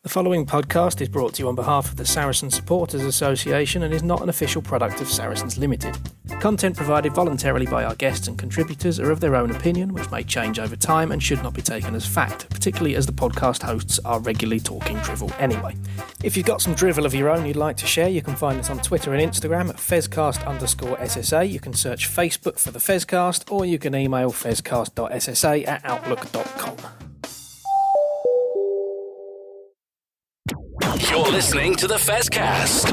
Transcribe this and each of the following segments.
The following podcast is brought to you on behalf of the Saracen Supporters Association and is not an official product of Saracens Limited. Content provided voluntarily by our guests and contributors are of their own opinion, which may change over time and should not be taken as fact, particularly as the podcast hosts are regularly talking drivel anyway. If you've got some drivel of your own you'd like to share, you can find us on Twitter and Instagram at fezcast_SSA. You can search Facebook for the Fezcast, or you can email fezcast.ssa@outlook.com. You're listening to the Fezcast.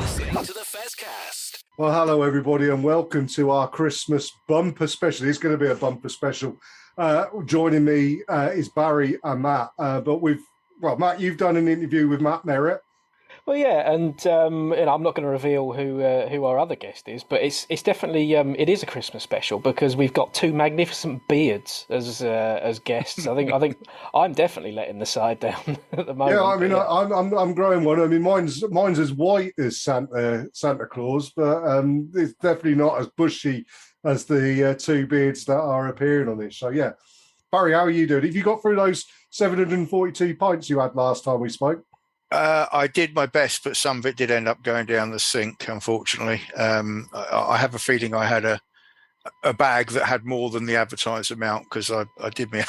Well, hello everybody, and welcome to our Christmas bumper special. It's going to be a bumper special. Joining me is Barry and Matt. Matt, you've done an interview with Matt Merritt. Well, yeah, and I'm not going to reveal who our other guest is, but it's definitely it is a Christmas special because we've got two magnificent beards as guests. I think I'm definitely letting the side down at the moment. Yeah, I mean, I'm growing one. I mean, mine's as white as Santa Claus, but it's definitely not as bushy as the two beards that are appearing on this. So yeah, Barry, how are you doing? Have you got through those 742 pints you had last time we spoke? I did my best, but some of it did end up going down the sink, unfortunately. I have a feeling I had a bag that had more than the advertised amount because I did me.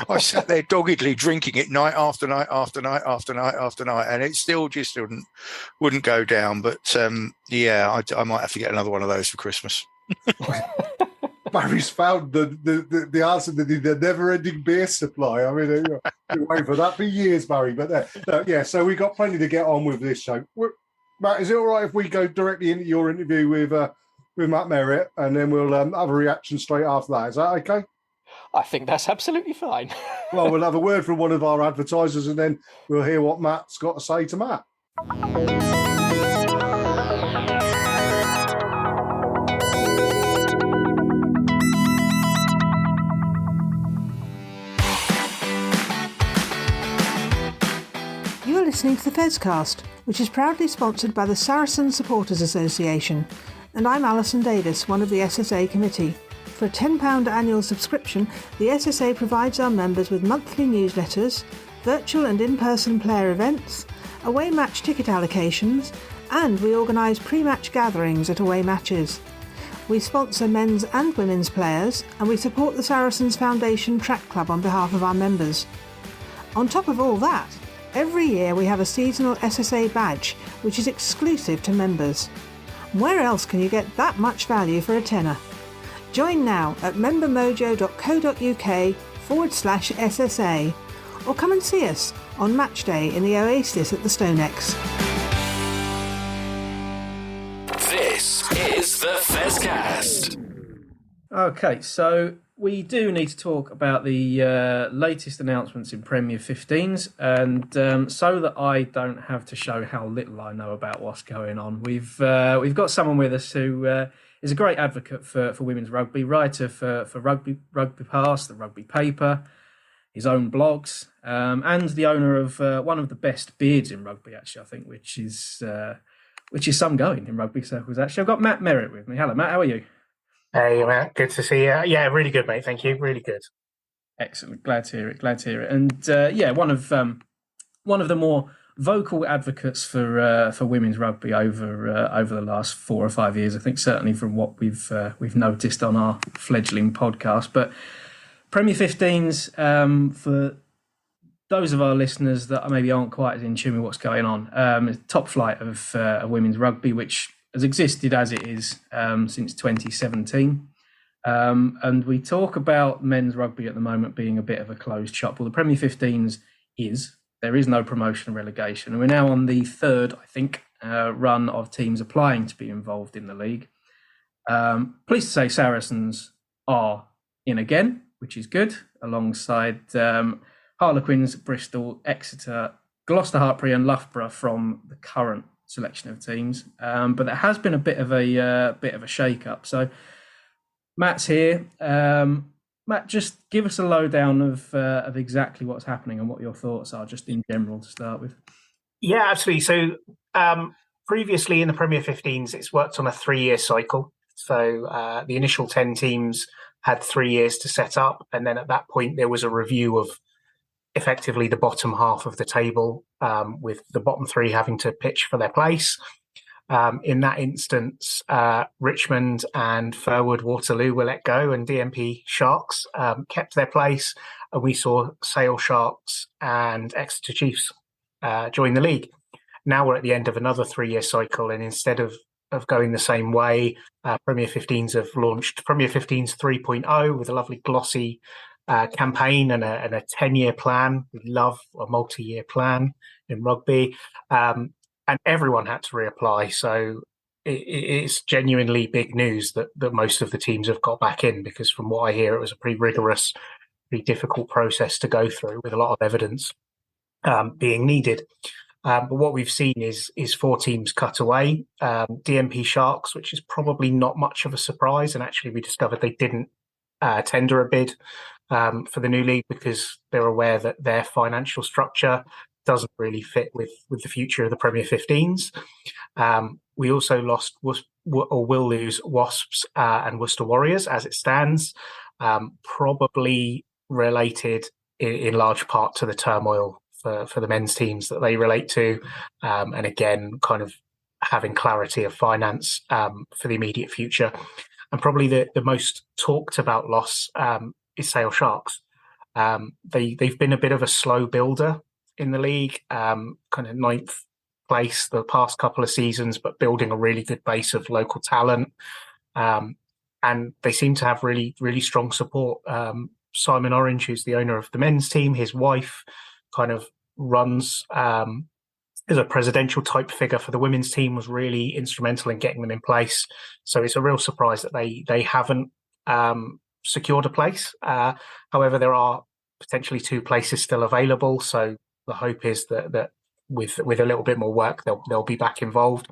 I sat there doggedly drinking it night after night after night after night after night, and it still just wouldn't go down. But I might have to get another one of those for Christmas. Barry's found the answer to the never-ending beer supply. I mean, been waiting for that for years, Barry. But so we've got plenty to get on with this show. Matt, is it all right if we go directly into your interview with Matt Merritt, and then we'll have a reaction straight after that? Is that okay? I think that's absolutely fine. Well, we'll have a word from one of our advertisers, and then we'll hear what Matt's got to say to Matt. You're listening to the Fezcast, which is proudly sponsored by the Saracen Supporters Association, and I'm Alison Davis, one of the SSA committee. For a £10 annual subscription, the SSA provides our members with monthly newsletters, virtual and in-person player events, away match ticket allocations, and we organise pre-match gatherings at away matches. We sponsor men's and women's players, and we support the Saracens Foundation Track Club on behalf of our members. On top of all that, every year we have a seasonal SSA badge, which is exclusive to members. Where else can you get that much value for a tenner? Join now at membermojo.co.uk/SSA, or come and see us on match day in the Oasis at the Stonex. This is the Fezcast. Okay, so we do need to talk about the latest announcements in Premier 15s, and so that I don't have to show how little I know about what's going on, we've got someone with us who is a great advocate for women's rugby, writer for RugbyPass, the Rugby Paper, his own blogs, and the owner of one of the best beards in rugby, actually, I think, which is some going in rugby circles. Actually, I've got Matt Merritt with me. Hello, Matt. How are you? Hey, Matt. Good to see you. Yeah, really good, mate. Thank you. Really good. Excellent. Glad to hear it. And one of the more vocal advocates for women's rugby over the last 4 or 5 years. I think certainly from what we've noticed on our fledgling podcast. But Premier 15s, for those of our listeners that maybe aren't quite as in tune with what's going on, top flight of women's rugby, which has existed as it is since 2017. And we talk about men's rugby at the moment being a bit of a closed shop. Well, the Premier 15s there is no promotion and relegation. And we're now on the third, I think, run of teams applying to be involved in the league. Pleased to say Saracens are in again, which is good, alongside Harlequins, Bristol, Exeter, Gloucester, Hartpury and Loughborough from the current selection of teams, but there has been a bit of a shake-up. So Matt's here. Matt, just give us a lowdown of exactly what's happening and what your thoughts are, just in general, to start with. Yeah, absolutely. So previously in the Premier 15s, it's worked on a 3-year cycle. So the initial 10 teams had 3 years to set up, and then at that point there was a review of effectively the bottom half of the table, with the bottom three having to pitch for their place. In that instance, Richmond and Furwood Waterloo were let go, and DMP Sharks kept their place. And we saw Sale Sharks and Exeter Chiefs join the league. Now we're at the end of another 3-year cycle, and instead of going the same way, Premier 15s have launched Premier 15s 3.0 with a lovely glossy campaign and a 10-year plan. We love a multi-year plan in rugby. And everyone had to reapply. So it's genuinely big news that most of the teams have got back in, because from what I hear, it was a pretty rigorous, pretty difficult process to go through with a lot of evidence being needed. But what we've seen is 4 teams cut away. DMP Sharks, which is probably not much of a surprise. And actually, we discovered they didn't tender a bid for the new league because they're aware that their financial structure doesn't really fit with the future of the Premier 15s. We also lost or will lose Wasps and Worcester Warriors as it stands, probably related in large part to the turmoil for the men's teams that they relate to, and again, kind of having clarity of finance for the immediate future. And probably the most talked about loss is Sale Sharks. They've been a bit of a slow builder in the league, kind of 9th place the past couple of seasons, but building a really good base of local talent. And they seem to have really, really strong support. Simon Orange, who's the owner of the men's team, his wife kind of runs as a presidential type figure for the women's team, was really instrumental in getting them in place. So it's a real surprise that they haven't secured a place. However, there are potentially 2 places still available. So the hope is that with a little bit more work, they'll be back involved.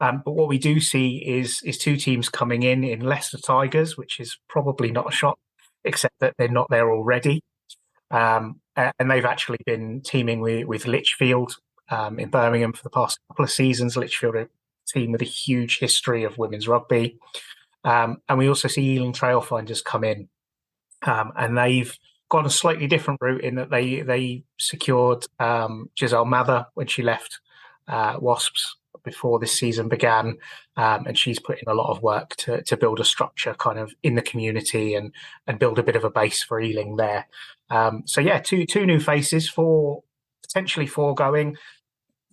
But what we do see is 2 teams coming in Leicester Tigers, which is probably not a shock, except that they're not there already. And they've actually been teaming with Lichfield in Birmingham for the past couple of seasons. Lichfield are a team with a huge history of women's rugby. And we also see Ealing Trailfinders come in. And they've gone a slightly different route in that they secured Giselle Mather when she left Wasps before this season began, and she's put in a lot of work to build a structure kind of in the community and build a bit of a base for Ealing there. So yeah, two new faces, potentially 4 going.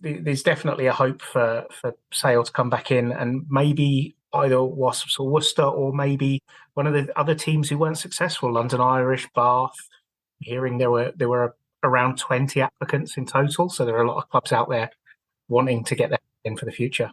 There's definitely a hope for Sale to come back in, and maybe either Wasps or Worcester, or maybe one of the other teams who weren't successful, London Irish, Bath. Hearing there were around 20 applicants in total, so there are a lot of clubs out there wanting to get that in for the future.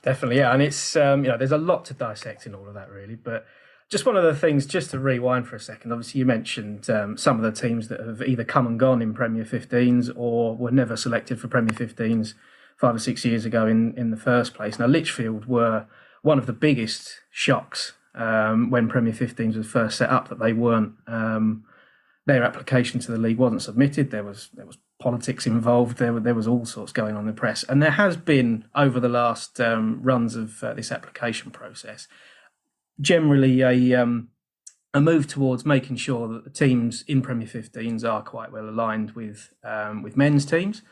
Definitely, yeah, and it's there's a lot to dissect in all of that, really. But just one of the things, just to rewind for a second. Obviously, you mentioned some of the teams that have either come and gone in Premier 15s or were never selected for Premier 15s 5 or 6 years ago in the first place. Now, Lichfield were one of the biggest shocks when Premier 15s was first set up, that they weren't. Their application to the league wasn't submitted. There was politics involved. There was all sorts going on in the press, and there has been over the last runs of this application process generally a move towards making sure that the teams in Premier 15s are quite well aligned with men's teams.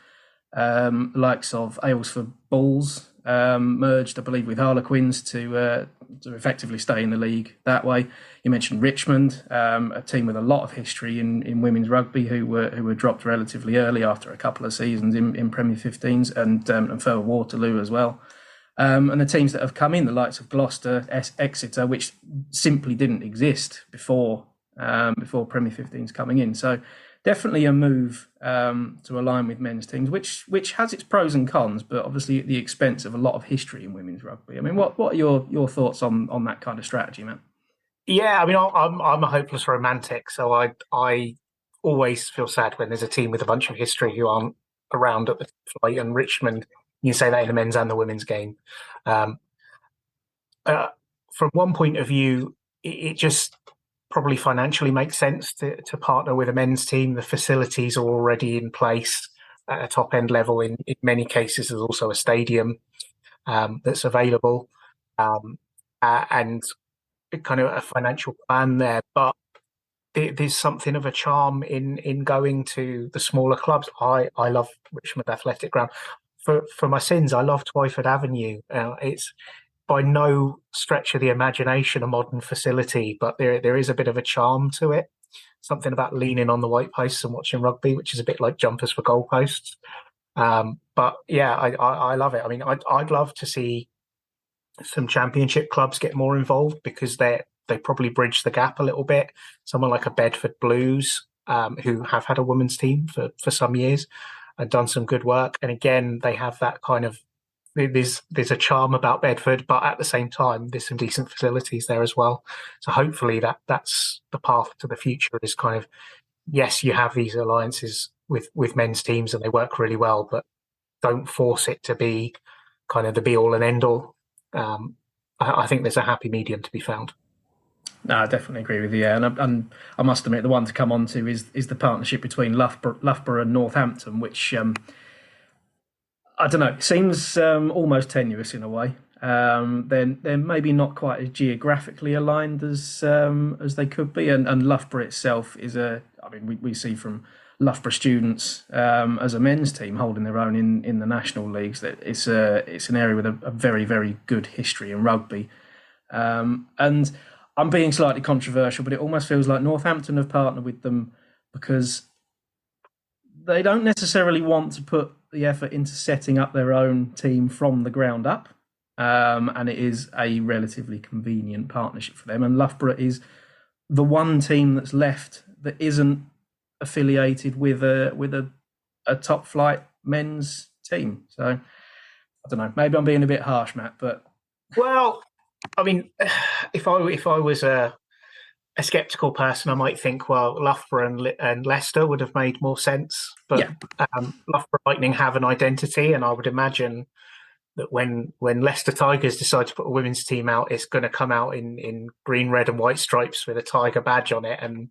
Likes of Aylesford Bulls merged, I believe, with Harlequins to effectively stay in the league that way. You mentioned Richmond, a team with a lot of history in women's rugby, who were dropped relatively early after a couple of seasons in Premier 15s, and further Waterloo as well. And the teams that have come in, the likes of Gloucester, Exeter, which simply didn't exist before Premier 15s coming in. So definitely a move to align with men's teams, which has its pros and cons, but obviously at the expense of a lot of history in women's rugby. I mean, what are your thoughts on that kind of strategy, man? Yeah, I mean, I'm a hopeless romantic, so I always feel sad when there's a team with a bunch of history who aren't around at the flight. And Richmond, you can say that in the men's and the women's game. From one point of view, it just probably financially makes sense to partner with a men's team. The facilities are already in place at a top end level. In many cases, there's also a stadium that's available, and kind of a financial plan there. But there's something of a charm in going to the smaller clubs. I love Richmond Athletic Ground. For my sins, I love Twyford Avenue. It's by no stretch of the imagination a modern facility, but there is a bit of a charm to it. Something about leaning on the white posts and watching rugby, which is a bit like jumpers for goalposts. But yeah, I love it. I mean, I'd love to see some championship clubs get more involved, because they probably bridge the gap a little bit. Someone like a Bedford Blues, who have had a women's team for some years and done some good work. And again, they have that kind of, there's a charm about Bedford, but at the same time, there's some decent facilities there as well. So hopefully that's the path to the future, is kind of, yes, you have these alliances with men's teams and they work really well, but don't force it to be kind of the be all and end all. I think there's a happy medium to be found. No, I definitely agree with you. Yeah. And I must admit, the one to come on to is the partnership between Loughborough and Northampton, which I don't know, seems almost tenuous in a way. They're maybe not quite as geographically aligned as they could be, and Loughborough itself is we see from Loughborough students as a men's team holding their own in the national leagues, that it's an area with a very, very good history in rugby. And I'm being slightly controversial, but it almost feels like Northampton have partnered with them because they don't necessarily want to put the effort into setting up their own team from the ground up. And it is a relatively convenient partnership for them. And Loughborough is the one team that's left that isn't affiliated with a top flight men's team. So I don't know. Maybe I'm being a bit harsh, Matt, but well, I mean, if I was a sceptical person, I might think, well, Loughborough and Leicester would have made more sense. But yeah. Loughborough Lightning have an identity, and I would imagine that when Leicester Tigers decide to put a women's team out, it's going to come out in green, red, and white stripes with a tiger badge on it, and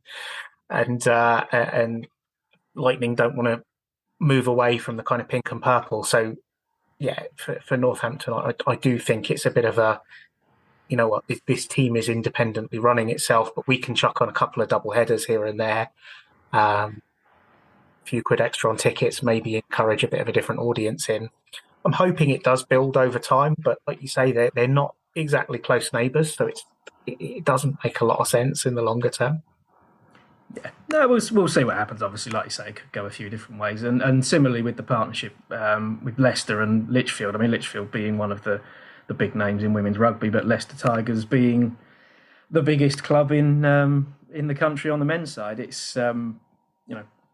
Lightning don't want to move away from the kind of pink and purple. So yeah, for Northampton, I do think it's a bit of a, you know what, this team is independently running itself, but we can chuck on a couple of double headers here and there. A few quid extra on tickets, maybe encourage a bit of a different audience in. I'm hoping it does build over time, but like you say, they're not exactly close neighbours, so it doesn't make a lot of sense in the longer term. Yeah, no, we'll see what happens. Obviously, like you say, it could go a few different ways. And similarly with the partnership with Leicester and Lichfield. I mean, Lichfield being one of the big names in women's rugby, but Leicester Tigers being the biggest club in the country on the men's side. It's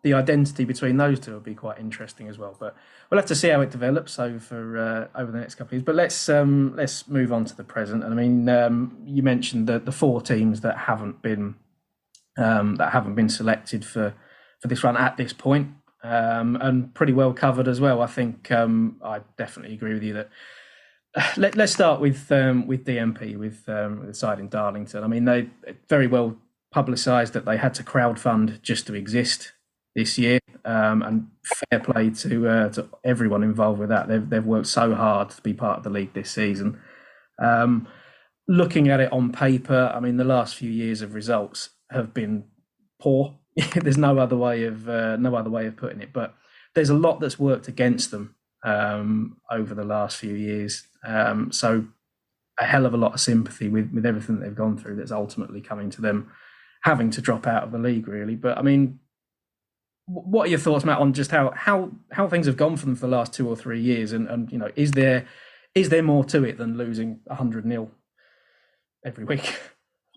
the identity between those two will be quite interesting as well. But we'll have to see how it develops over the next couple of years. But let's move on to the present. And I mean, you mentioned the four teams that haven't been selected for this run at this point, and pretty well covered as well. I think I definitely agree with you that. Let's start with DMP, with the side in Darlington. I mean, they very well publicised that they had to crowdfund just to exist this year, and fair play to everyone involved with that. They've worked so hard to be part of the league this season. Looking at it on paper, I mean, the last few years of results have been poor. There's no other way of putting it. But there's a lot that's worked against them over the last few years. So a hell of a lot of sympathy with everything that they've gone through that's ultimately coming to them having to drop out of the league, really. But I mean, what are your thoughts, Matt, on just how things have gone for them for the last 2 or 3 years? And you know, is there more to it than losing 100-0 every week?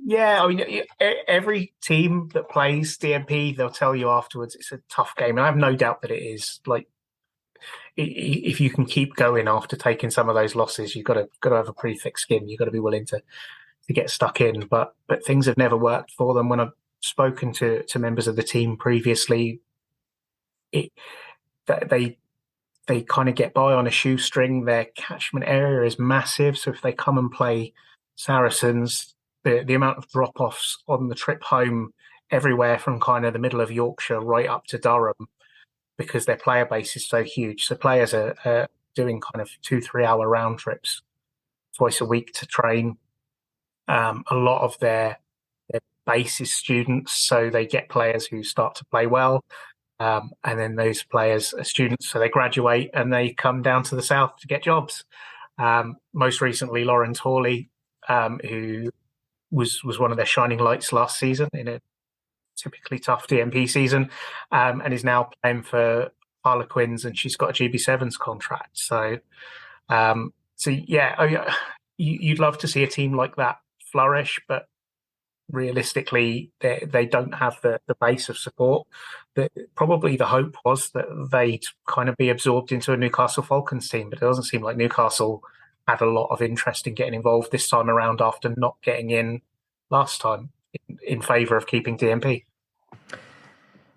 Yeah, I mean, every team that plays DMP, they'll tell you afterwards it's a tough game. And I have no doubt that it is. Like, if you can keep going after taking some of those losses, you've got to have a pretty thick skin. You've got to be willing to get stuck in. But things have never worked for them. When I've spoken to members of the team previously, they kind of get by on a shoestring. Their catchment area is massive, so if they come and play Saracens, the amount of drop-offs on the trip home, everywhere from kind of the middle of Yorkshire right up to Durham, because their player base is so huge. So players are doing kind of 2-3 hour round trips twice a week to train. A lot of their base is students, so they get players who start to play well. And then those players are students, so they graduate and they come down to the south to get jobs. Most recently, Lauren Hawley, who was one of their shining lights last season in a typically tough DMP season, and is now playing for Harlequins, and she's got a GB7's contract. So yeah, you'd love to see a team like that flourish, but realistically, they don't have the base of support. Probably the hope was that they'd kind of be absorbed into a Newcastle Falcons team, but it doesn't seem like Newcastle had a lot of interest in getting involved this time around after not getting in last time in favour of keeping DMP.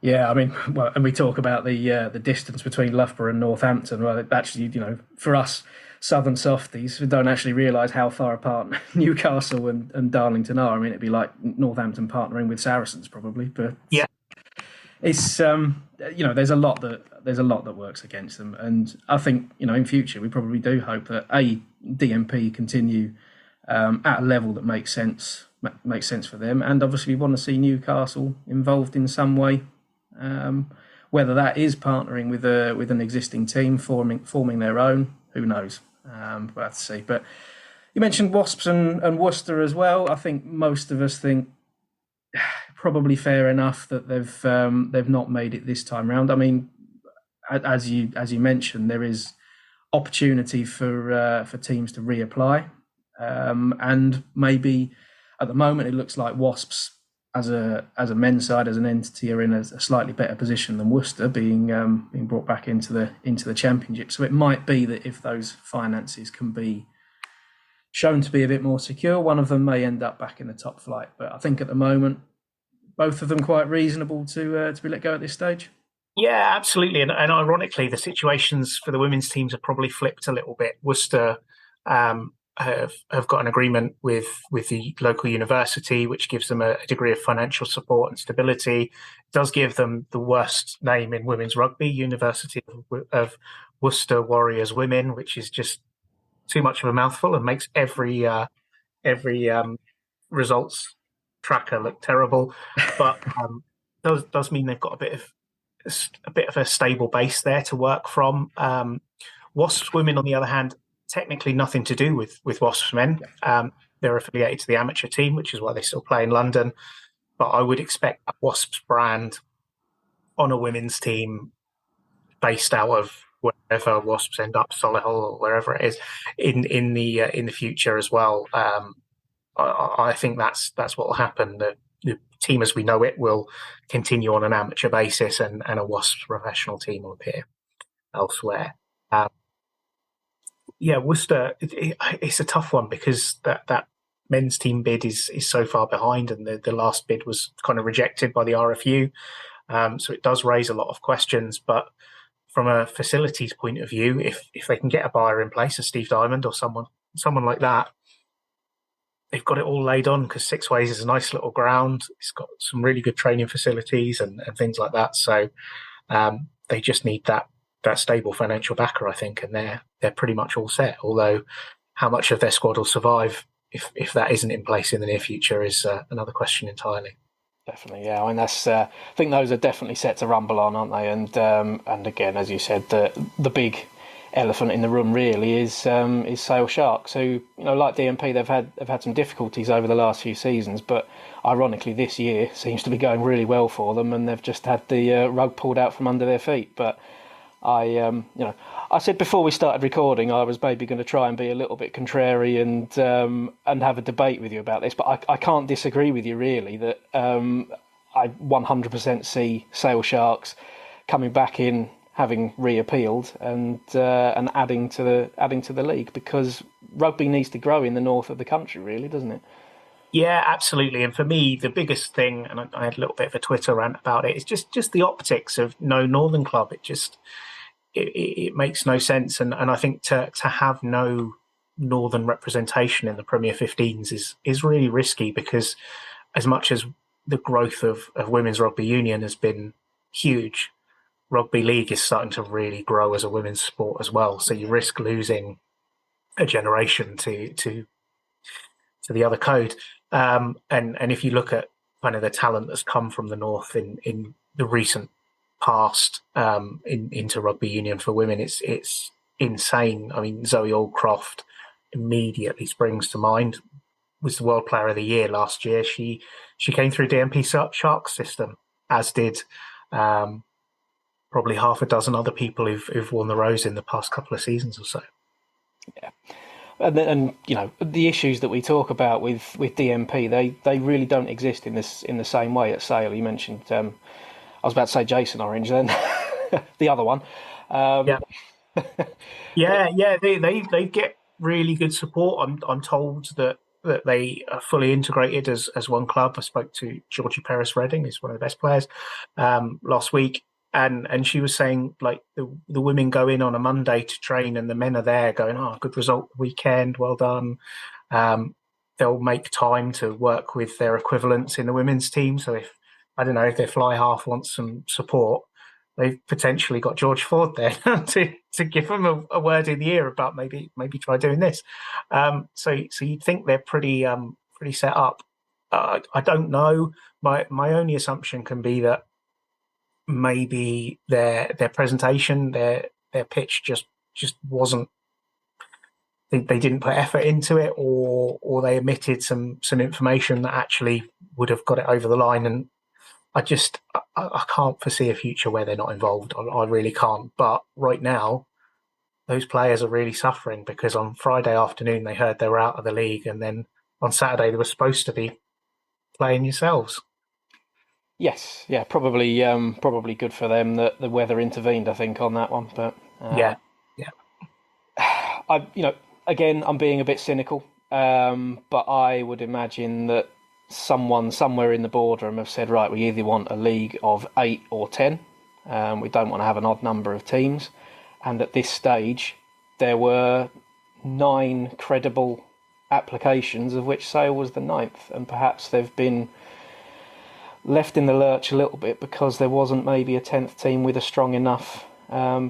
Yeah, I mean, well, and we talk about the distance between Loughborough and Northampton. Well, actually, for us Southern softies who don't actually realise how far apart Newcastle and Darlington are. I mean, it'd be like Northampton partnering with Saracens probably, but yeah, it's there's a lot that works against them, and I think in future we probably do hope that DMP continue at a level that makes sense for them, and obviously we want to see Newcastle involved in some way. Whether that is partnering with an existing team, forming their own, who knows? We'll have to see. But you mentioned Wasps and Worcester as well. I think most of us think probably fair enough that they've not made it this time round. I mean, as you mentioned, there is opportunity for teams to reapply, and maybe at the moment it looks like Wasps as a men's side, as an entity, are in a slightly better position than Worcester, being brought back into the championship. So it might be that if those finances can be shown to be a bit more secure, one of them may end up back in the top flight. But I think at the moment, both of them quite reasonable to be let go at this stage. Yeah, absolutely. And ironically, the situations for the women's teams have probably flipped a little bit. Worcester have got an agreement with the local university, which gives them a degree of financial support and stability. It does give them the worst name in women's rugby, University of Worcester Warriors Women, which is just too much of a mouthful and makes every results tracker look terrible. But does mean they've got a bit of a stable base there to work from. Wasps Women, on the other hand, technically nothing to do with Wasps Men. They're affiliated to the amateur team, which is why they still play in London. But I would expect a Wasps brand on a women's team based out of wherever Wasps end up, Solihull or wherever it is, in the future as well. I think that's what will happen. The team as we know it will continue on an amateur basis, and a Wasps professional team will appear elsewhere. Yeah, Worcester, it's a tough one because that men's team bid is so far behind, and the last bid was kind of rejected by the RFU. So it does raise a lot of questions. But from a facilities point of view, if they can get a buyer in place, as Steve Diamond or someone like that, they've got it all laid on, because Six Ways is a nice little ground. It's got some really good training facilities and things like that. So they just need that stable financial backer, I think, and they're pretty much all set. Although how much of their squad will survive if that isn't in place in the near future is another question entirely. Definitely, yeah. I mean, I think those are definitely set to rumble on, aren't they? And again, as you said, the big elephant in the room really is Sale Sharks, who, like DMP, they've had some difficulties over the last few seasons, but ironically this year seems to be going really well for them, and they've just had the rug pulled out from under their feet. But I said before we started recording I was maybe going to try and be a little bit contrary and have a debate with you about this, but I can't disagree with you really that I 100% see Sale Sharks coming back in, having reappealed and adding to the league, because rugby needs to grow in the north of the country, really, doesn't it? Yeah, absolutely. And for me, the biggest thing, and I had a little bit of a Twitter rant about it, is just the optics of no northern club. It makes no sense, and I think to have no northern representation in the Premier 15s is really risky, because as much as the growth of women's rugby union has been huge, rugby league is starting to really grow as a women's sport as well. So you risk losing a generation to the other code. And if you look at kind of the talent that's come from the north in the recent past into rugby union for women. It's insane. I mean, Zoe Aldcroft immediately springs to mind. Was the World Player of the Year last year. She came through DMP Shark's system, as did probably half a dozen other people who've worn the rose in the past couple of seasons or so. Yeah. And you know, the issues that we talk about with DMP, they really don't exist in the same way at Sale. You mentioned, I was about to say Jason Orange, then the other one. They get really good support. I'm told that they are fully integrated as one club. I spoke to Georgie Perez Redding, who's one of the best players, last week. And she was saying, like, the women go in on a Monday to train and the men are there going, oh, good result weekend, well done. They'll make time to work with their equivalents in the women's team. So if their fly half wants some support, they've potentially got George Ford there to give them a word in the ear about maybe try doing this. So you'd think they're pretty set up. I don't know. My only assumption can be that maybe their presentation, their pitch just wasn't. They didn't put effort into it, or they omitted some information that actually would have got it over the line. And I can't foresee a future where they're not involved. I really can't. But right now, those players are really suffering because on Friday afternoon they heard they were out of the league, and then on Saturday they were supposed to be playing yourselves. Yes, yeah, probably good for them that the weather intervened, I think, on that one. But yeah. Again, I'm being a bit cynical, but I would imagine that someone somewhere in the boardroom have said, right, we either want a league of 8 or 10. We don't want to have an odd number of teams. And at this stage, there were 9 credible applications, of which Sale was the 9th, and perhaps they've been left in the lurch a little bit because there wasn't maybe a 10th team with a strong enough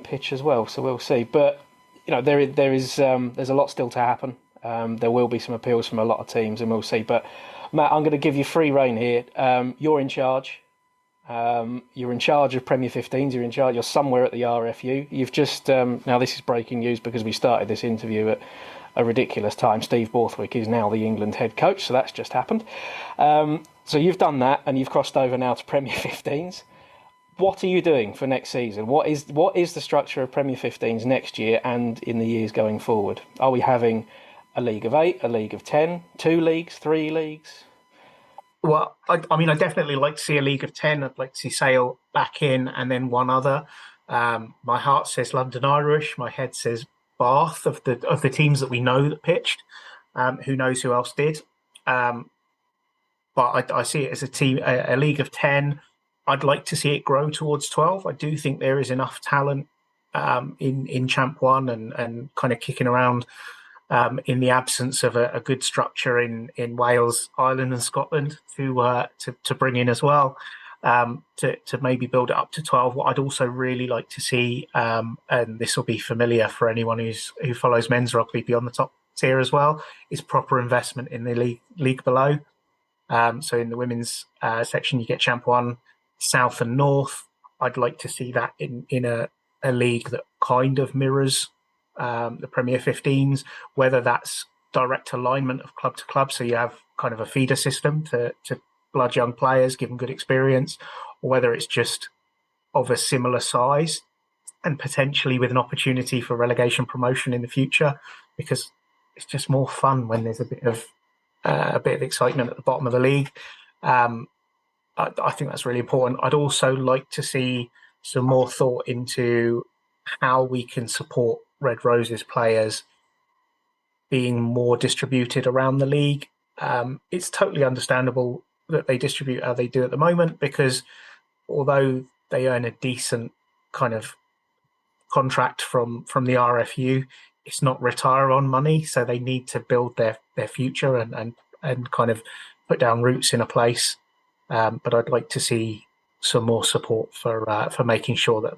pitch as well. So we'll see. But you know, there's a lot still to happen. There will be some appeals from a lot of teams, and we'll see. But Matt, I'm going to give you free rein here. You're in charge. You're in charge of Premier 15s. You're somewhere at the RFU. You've just now this is breaking news because we started this interview at a ridiculous time. Steve Borthwick is now the England head coach, so that's just happened. So you've done that, and you've crossed over now to Premier 15s. What are you doing for next season? What is the structure of Premier 15s next year and in the years going forward? Are we having a league of 8, a league of 10, 2 leagues, 3 leagues? Well, I mean, I definitely like to see a league of 10. I'd like to see Sale back in and then one other. My heart says London Irish. My head says Bath of the teams that we know that pitched. Who knows who else did? But I see it as a league of 10. I'd like to see it grow towards 12. I do think there is enough talent in Champ 1 and kind of kicking around in the absence of a good structure in Wales, Ireland and Scotland to bring in as well, to maybe build it up to 12. What I'd also really like to see, and this will be familiar for anyone who follows men's rugby beyond the top tier as well, is proper investment in the league below. So in the women's section, you get Champ 1, South and North. I'd like to see that in a league that kind of mirrors the Premier 15s, whether that's direct alignment of club to club, so you have kind of a feeder system to blood young players, give them good experience, or whether it's just of a similar size and potentially with an opportunity for relegation promotion in the future, because it's just more fun when there's a bit of excitement at the bottom of the league. I think that's really important. I'd also like to see some more thought into how we can support Red Roses players being more distributed around the league. It's totally understandable that they distribute how they do at the moment, because although they earn a decent kind of contract from the RFU, it's not retire on money, so they need to build their future and kind of put down roots in a place. But I'd like to see some more support for making sure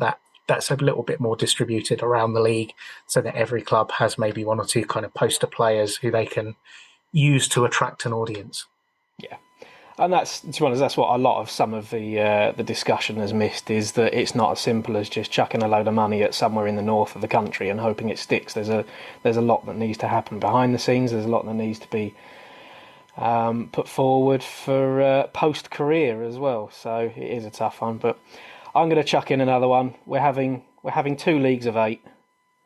that's a little bit more distributed around the league, so that every club has maybe 1 or 2 kind of poster players who they can use to attract an audience. Yeah. And that's, to be honest, that's what a lot of some of the discussion has missed, is that it's not as simple as just chucking a load of money at somewhere in the north of the country and hoping it sticks. There's a lot that needs to happen behind the scenes. There's a lot that needs to be put forward for post-career as well. So it is a tough one, but I'm going to chuck in another one. We're having 2 leagues of 8.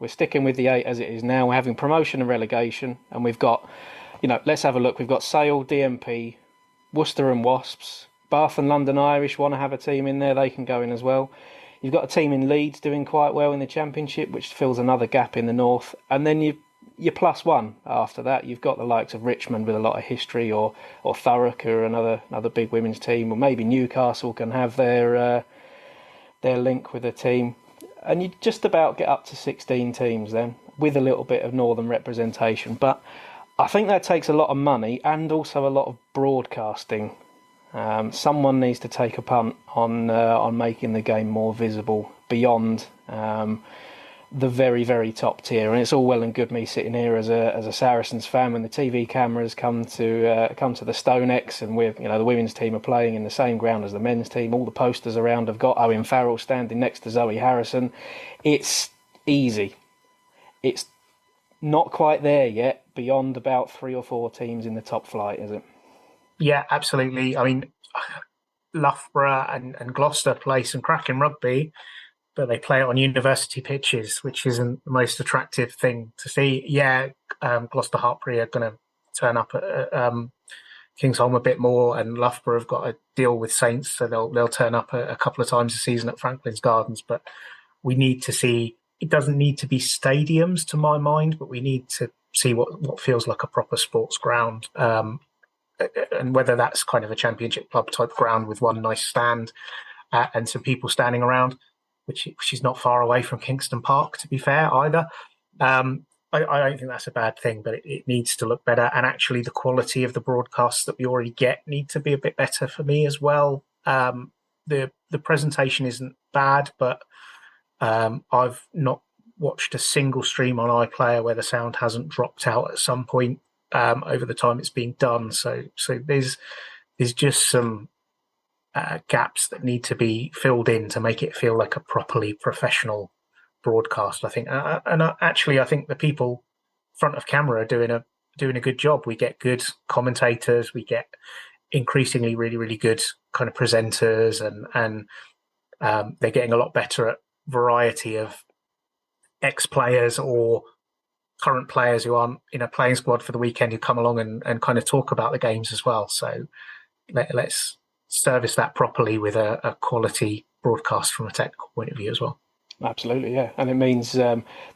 We're sticking with the 8 as it is now. We're having promotion and relegation, and we've got, let's have a look. We've got Sale, DMP, Worcester and Wasps. Bath and London Irish want to have a team in there. They can go in as well. You've got a team in Leeds doing quite well in the Championship, which fills another gap in the north. And then you're plus one after that. You've got the likes of Richmond with a lot of history, or Thurrock, who are another big women's team, or maybe Newcastle can have their link with the team. And you just about get up to 16 teams then, with a little bit of northern representation. But I think that takes a lot of money and also a lot of broadcasting. Someone needs to take a punt on making the game more visible beyond the very, very top tier. And it's all well and good me sitting here as a Saracens fan when the TV cameras come to the Stonex, and the women's team are playing in the same ground as the men's team. All the posters around have got Owen Farrell standing next to Zoe Harrison. It's easy. It's not quite there yet, beyond about 3 or 4 teams in the top flight, is it? Yeah, absolutely. I mean, Loughborough and Gloucester play some cracking rugby, but they play it on university pitches, which isn't the most attractive thing to see. Yeah, Gloucester Hartpury are going to turn up at Kingsholm a bit more, and Loughborough have got a deal with Saints, so they'll turn up a couple of times a season at Franklin's Gardens. But we need to see. It doesn't need to be stadiums, to my mind, but we need to see what feels like a proper sports ground, and whether that's kind of a Championship club type ground with one nice stand and some people standing around, which is not far away from Kingston Park, to be fair, either. I don't think that's a bad thing, but it needs to look better. And actually, the quality of the broadcasts that we already get need to be a bit better for me as well. The presentation isn't bad, but I've not watched a single stream on iPlayer where the sound hasn't dropped out at some point over the time it's been done. So there's just some gaps that need to be filled in to make it feel like a properly professional broadcast, I think. Actually, I think the people front of camera are doing a good job. We get good commentators. We get increasingly really, really good kind of presenters, and they're getting a lot better at variety of ex-players or current players who aren't in a playing squad for the weekend, who come along and kind of talk about the games as well. So let's service that properly with a quality broadcast from a technical point of view as well. Absolutely, yeah. And it means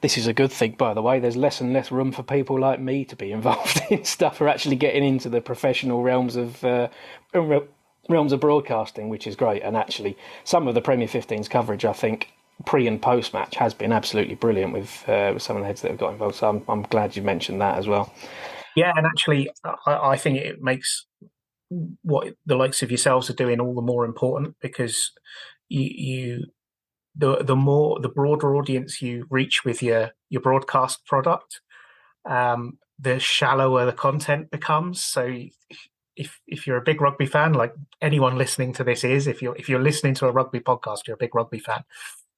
this is a good thing, by the way. There's less and less room for people like me to be involved in stuff, or actually getting into the professional realms of broadcasting, which is great. And actually, some of the Premier 15's coverage, I think, pre and post match has been absolutely brilliant with some of the heads that have got involved. So I'm glad you mentioned that as well. Yeah, and actually, I think it makes what the likes of yourselves are doing all the more important, because the broader audience you reach with your broadcast product, the shallower the content becomes. So if you're a big rugby fan, like anyone listening to this is, if you're listening to a rugby podcast, you're a big rugby fan.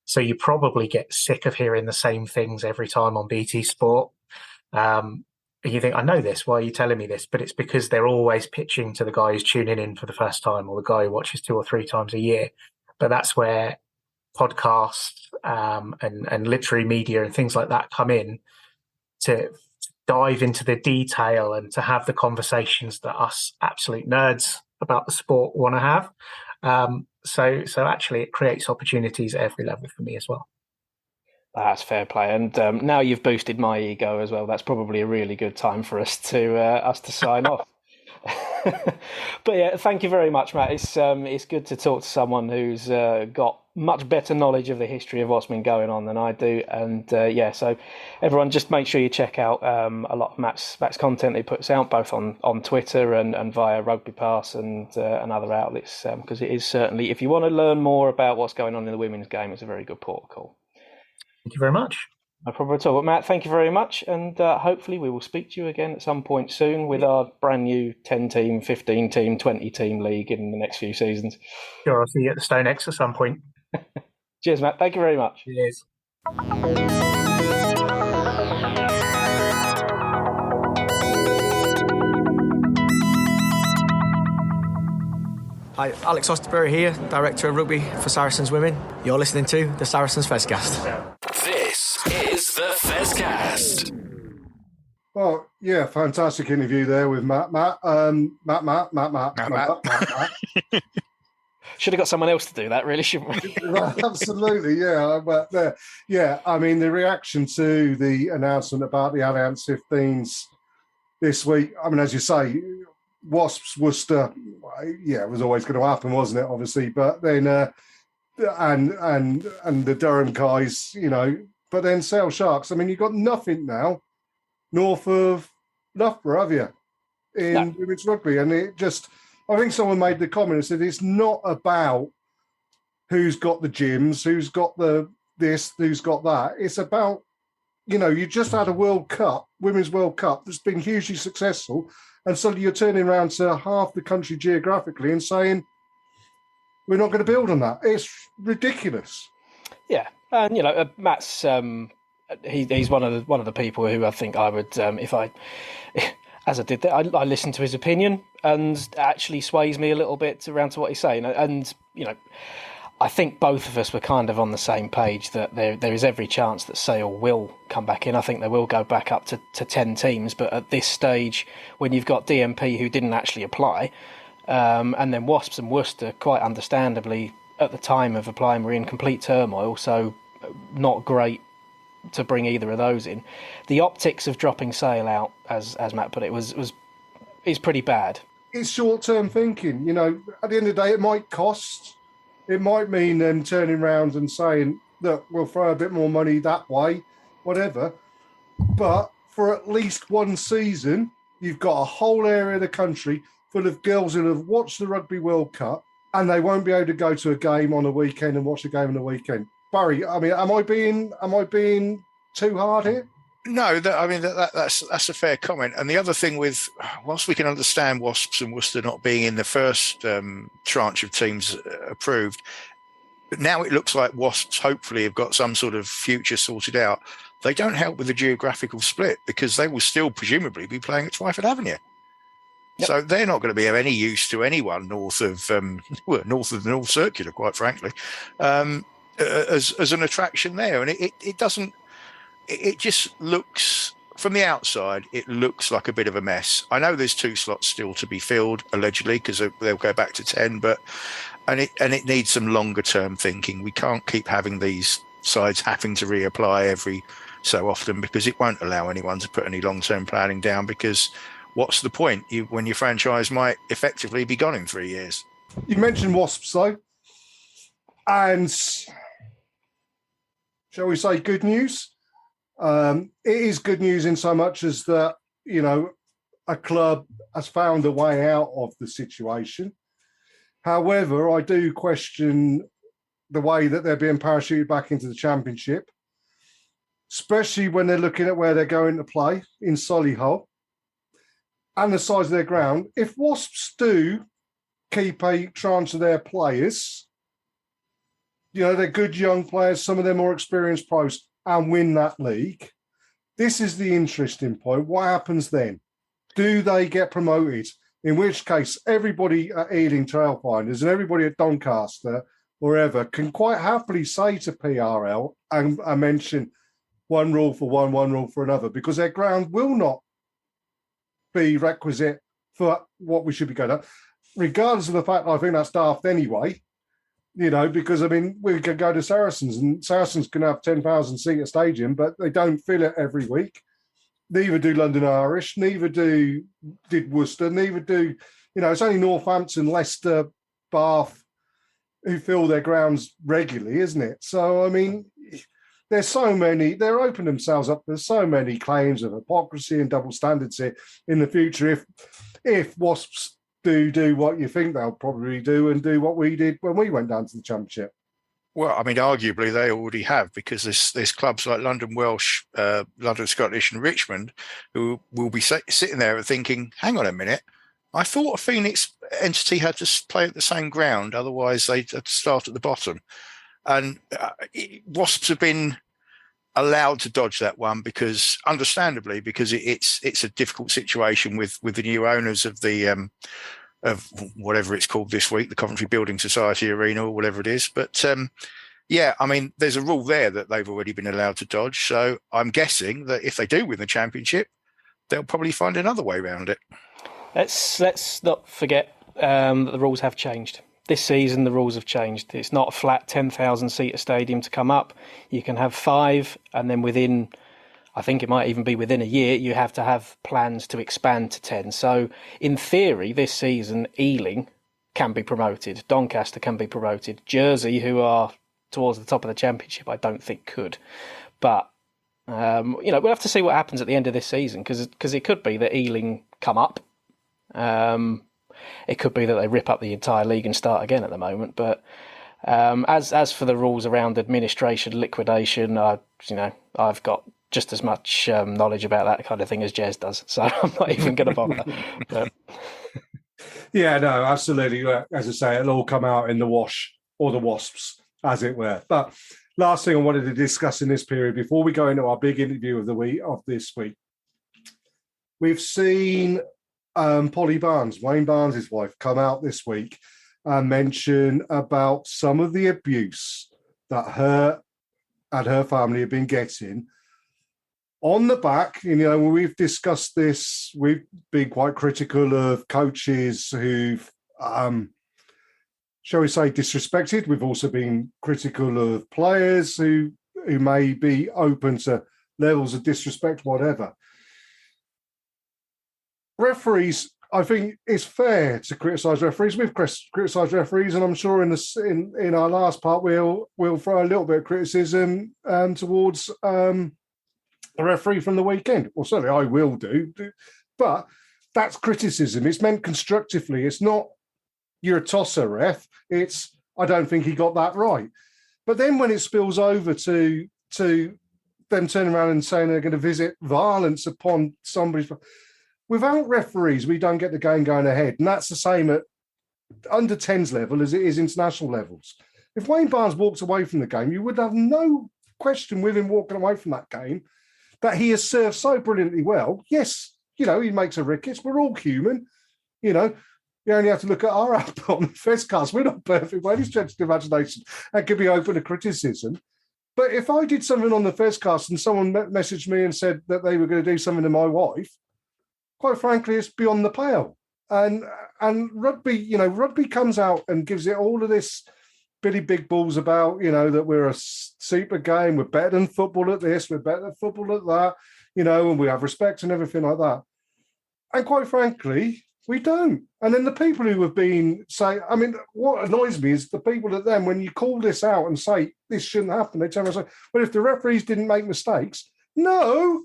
So you probably get sick of hearing the same things every time on BT Sport. And you think, I know this, why are you telling me this? But it's because they're always pitching to the guy who's tuning in for the first time, or the guy who watches 2 or 3 times a year. But that's where podcasts and literary media and things like that come in to dive into the detail and to have the conversations that us absolute nerds about the sport want to have. So actually, it creates opportunities at every level for me as well. That's fair play, and now you've boosted my ego as well. That's probably a really good time for us to sign off. But yeah, thank you very much, Matt. It's good to talk to someone who's got much better knowledge of the history of what's been going on than I do. And so everyone, just make sure you check out a lot of Matt's content he puts out, both on Twitter and via RugbyPass and other outlets, because it is certainly, if you want to learn more about what's going on in the women's game, it's a very good port of call. Thank you very much. No problem at all. Well, Matt, thank you very much. And hopefully we will speak to you again at some point soon with our brand new 10-team, 15-team, 20-team league in the next few seasons. Sure, I'll see you at the Stone X at some point. Cheers, Matt. Thank you very much. Cheers. Hi, Alex Osterbury here, Director of Rugby for Saracens Women. You're listening to the Saracens Fezcast. This is the Fezcast. Well, yeah, fantastic interview there with Matt. Matt. Should have got someone else to do that, really, shouldn't we? Absolutely, yeah. But yeah, I mean, the reaction to the announcement about the Alliance 15s this week, I mean, as you say, Wasps Worcester, yeah, it was always going to happen, wasn't it? Obviously, but then and the Durham guys, you know, but then Sale Sharks. I mean, you've got nothing now north of Loughborough, have you? In women's rugby, and it just, I think someone made the comment and said it's not about who's got the gyms, who's got the this, who's got that. It's about, you know, you just had a World Cup, Women's World Cup, that's been hugely successful. And suddenly you're turning around to half the country geographically and saying, we're not going to build on that. It's ridiculous. Yeah. And, you know, Matt's, he's one of the people who I think I would, as I did that, I listened to his opinion and actually sways me a little bit around to what he's saying. And, you know, I think both of us were kind of on the same page that there is every chance that Sale will come back in. I think they will go back up to 10 teams, but at this stage, when you've got DMP who didn't actually apply, and then Wasps and Worcester, quite understandably, at the time of applying, were in complete turmoil, so not great to bring either of those in. The optics of dropping Sale out, as Matt put it, is pretty bad. It's short-term thinking. You know, at the end of the day, it might cost. It might mean them turning around and saying, look, we'll throw a bit more money that way, whatever. But for at least one season, you've got a whole area of the country full of girls who have watched the Rugby World Cup and they won't be able to go to a game on a weekend and watch a game on the weekend. Barry, I mean, am I being too hard here? No, that's a fair comment. And the other thing with, whilst we can understand Wasps and Worcester not being in the first tranche of teams approved, but now it looks like Wasps hopefully have got some sort of future sorted out. They don't help with the geographical split because they will still presumably be playing at Twyford Avenue. Yep. So they're not going to be of any use to anyone north of the North Circular, quite frankly, as an attraction there. And it doesn't. It just looks, from the outside, it looks like a bit of a mess. I know there's 2 slots still to be filled, allegedly, because they'll go back to 10, but it needs some longer term thinking. We can't keep having these sides having to reapply every so often because it won't allow anyone to put any long term planning down, because what's the point when your franchise might effectively be gone in 3 years? You mentioned Wasps, though, and shall we say good news? It is good news in so much as that, you know, a club has found a way out of the situation. However, I do question the way that they're being parachuted back into the Championship, especially when they're looking at where they're going to play in Solihull and the size of their ground. If Wasps do keep a tranche of their players, you know, they're good young players, some of them more experienced pros, and win that league, this is the interesting point. What happens then? Do they get promoted? In which case, everybody at Ealing Trailfinders and everybody at Doncaster, wherever, can quite happily say to PRL and mention one rule for one rule for another, because their ground will not be requisite for what we should be going at, regardless of the fact that I think that's daft anyway. You know, because, I mean, we could go to Saracens and Saracens can have 10,000 seat a stadium, but they don't fill it every week. Neither do London Irish, neither did Worcester, neither do, you know, it's only Northampton, Leicester, Bath who fill their grounds regularly, isn't it? So, I mean, there's so many, they're opening themselves up. There's so many claims of hypocrisy and double standards here in the future. If Wasps do what you think they'll probably do and do what we did when we went down to the Championship. Well, I mean, arguably they already have, because there's clubs like London Welsh, London Scottish, and Richmond who will be sitting there and thinking, "Hang on a minute, I thought a Phoenix entity had to play at the same ground, otherwise they had to start at the bottom." And Wasps have been allowed to dodge that one because, understandably, because it's a difficult situation with the new owners of the of whatever it's called this week, the Coventry Building Society Arena or whatever it is. But yeah, I mean, there's a rule there that they've already been allowed to dodge. So I'm guessing that if they do win the championship, they'll probably find another way around it. Let's not forget that the rules have changed. This season, the rules have changed. It's not a flat 10,000-seater stadium to come up. You can have 5, and then within, I think it might even be within a year, you have to have plans to expand to 10. So, in theory, this season, Ealing can be promoted. Doncaster can be promoted. Jersey, who are towards the top of the championship, I don't think could. But, we'll have to see what happens at the end of this season, because it could be that Ealing come up. It could be that they rip up the entire league and start again at the moment. But as for the rules around administration, liquidation, I've got just as much knowledge about that kind of thing as Jez does. So I'm not even going to bother. But... Yeah, no, absolutely. As I say, it'll all come out in the wash, or the wasps, as it were. But last thing I wanted to discuss in this period, before we go into our big interview of this week, we've seen Polly Barnes, Wayne Barnes' wife, come out this week and mention about some of the abuse that her and her family have been getting on the back. When we've discussed this, we've been quite critical of coaches who've, shall we say, disrespected. We've also been critical of players who may be open to levels of disrespect, whatever. Referees, I think it's fair to criticise referees. We've criticised referees, and I'm sure in our last part we'll throw a little bit of criticism towards the referee from the weekend. Well, certainly I will do, but that's criticism. It's meant constructively. It's not you're a tosser, ref. It's I don't think he got that right. But then when it spills over to them turning around and saying they're going to visit violence upon somebody. Without referees, we don't get the game going ahead. And that's the same at under 10s level as it is international levels. If Wayne Barnes walked away from the game, you would have no question with him walking away from that game that he has served so brilliantly well. Yes, he makes a rickets. We're all human. You only have to look at our output on the Fezcast. We're not perfect by any stretch of the imagination and could be open to criticism. But if I did something on the Fezcast and someone messaged me and said that they were going to do something to my wife, quite frankly, it's beyond the pale. And rugby comes out and gives it all of this Billy Big Balls about, that we're a super game, we're better than football at this, we're better than football at that, and we have respect and everything like that. And quite frankly, we don't. And then the people who have been saying, what annoys me is the people that then, when you call this out and say this shouldn't happen, they turn around and say, well, if the referees didn't make mistakes, no,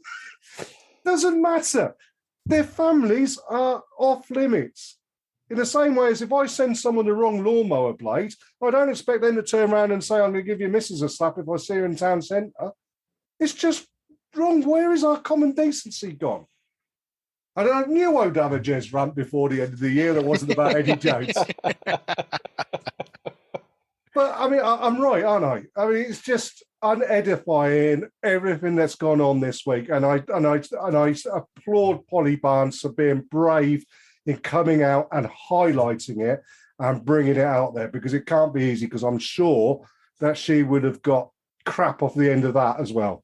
doesn't matter. Their families are off limits. In the same way as if I send someone the wrong lawnmower blade, I don't expect them to turn around and say, I'm going to give your missus a slap if I see her in town centre. It's just wrong. Where is our common decency gone? And I knew I'd have a Jez rant before the end of the year that wasn't about Eddie Jones. But, I'm right, aren't I? It's just unedifying, everything that's gone on this week. And I applaud Polly Barnes for being brave in coming out and highlighting it and bringing it out there, because it can't be easy, because I'm sure that she would have got crap off the end of that as well.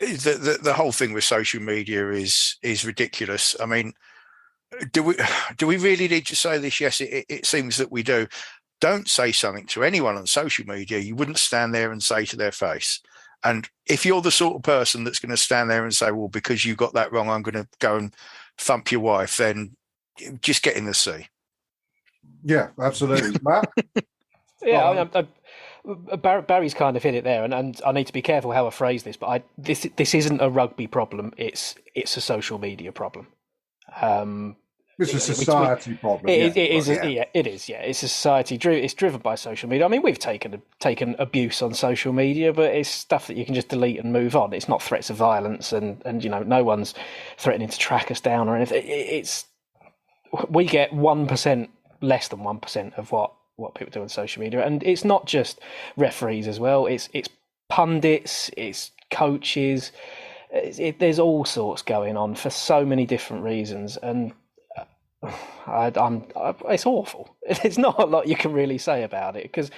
The whole thing with social media is ridiculous. Do we really need to say this? Yes, it seems that we do. Don't say something to anyone on social media you wouldn't stand there and say to their face. And if you're the sort of person that's going to stand there and say, well, because you got that wrong, I'm going to go and thump your wife, then just get in the sea. Yeah, absolutely. Matt? Yeah, Barry's kind of hit it there, and I need to be careful how I phrase this, but this isn't a rugby problem. It's a social media problem. It's a society problem. It is. Yeah, it's a society. It's driven by social media. I mean, we've taken abuse on social media, but it's stuff that you can just delete and move on. It's not threats of violence, and no one's threatening to track us down or anything. We get 1%, less than 1% of what people do on social media, and it's not just referees as well. It's pundits, it's coaches. There's all sorts going on for so many different reasons, and it's awful. There's not a lot you can really say about it because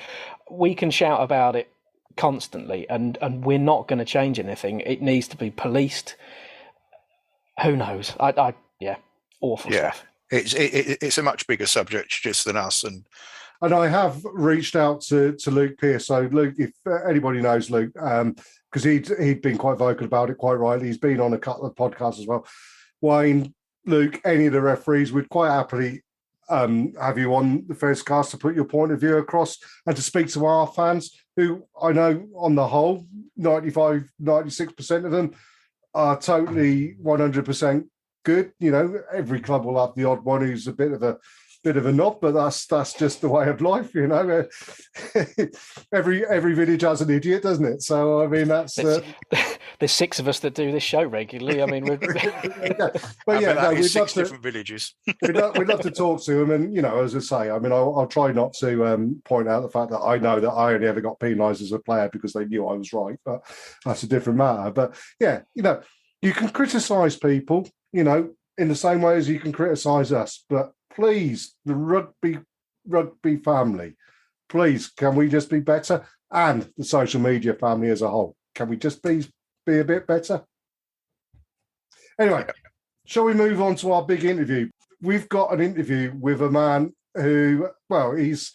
we can shout about it constantly, and we're not going to change anything. It needs to be policed. Who knows? Awful stuff. It's a much bigger subject just than us, and I have reached out to Luke Pearce. So Luke, if anybody knows Luke, because he'd been quite vocal about it, quite rightly. He's been on a couple of podcasts as well. Wayne, Luke, any of the referees would quite happily have you on the Fezcast to put your point of view across and to speak to our fans, who I know on the whole, 95, 96% of them are totally 100% good. Every club will have the odd one who's a bit of a knob, but that's just the way of life. Every village has an idiot, doesn't it? So I mean, that's there's 6 of us that do this show regularly. I mean, we'd love different villages. we'd love to talk to them, and as I say, I mean, I'll try not to point out the fact that I know that I only ever got penalised as a player because they knew I was right, but that's a different matter. But you can criticise people, in the same way as you can criticise us, but please, the rugby family, please, can we just be better? And the social media family as a whole, can we just be a bit better? Anyway, shall we move on to our big interview? We've got an interview with a man who, he's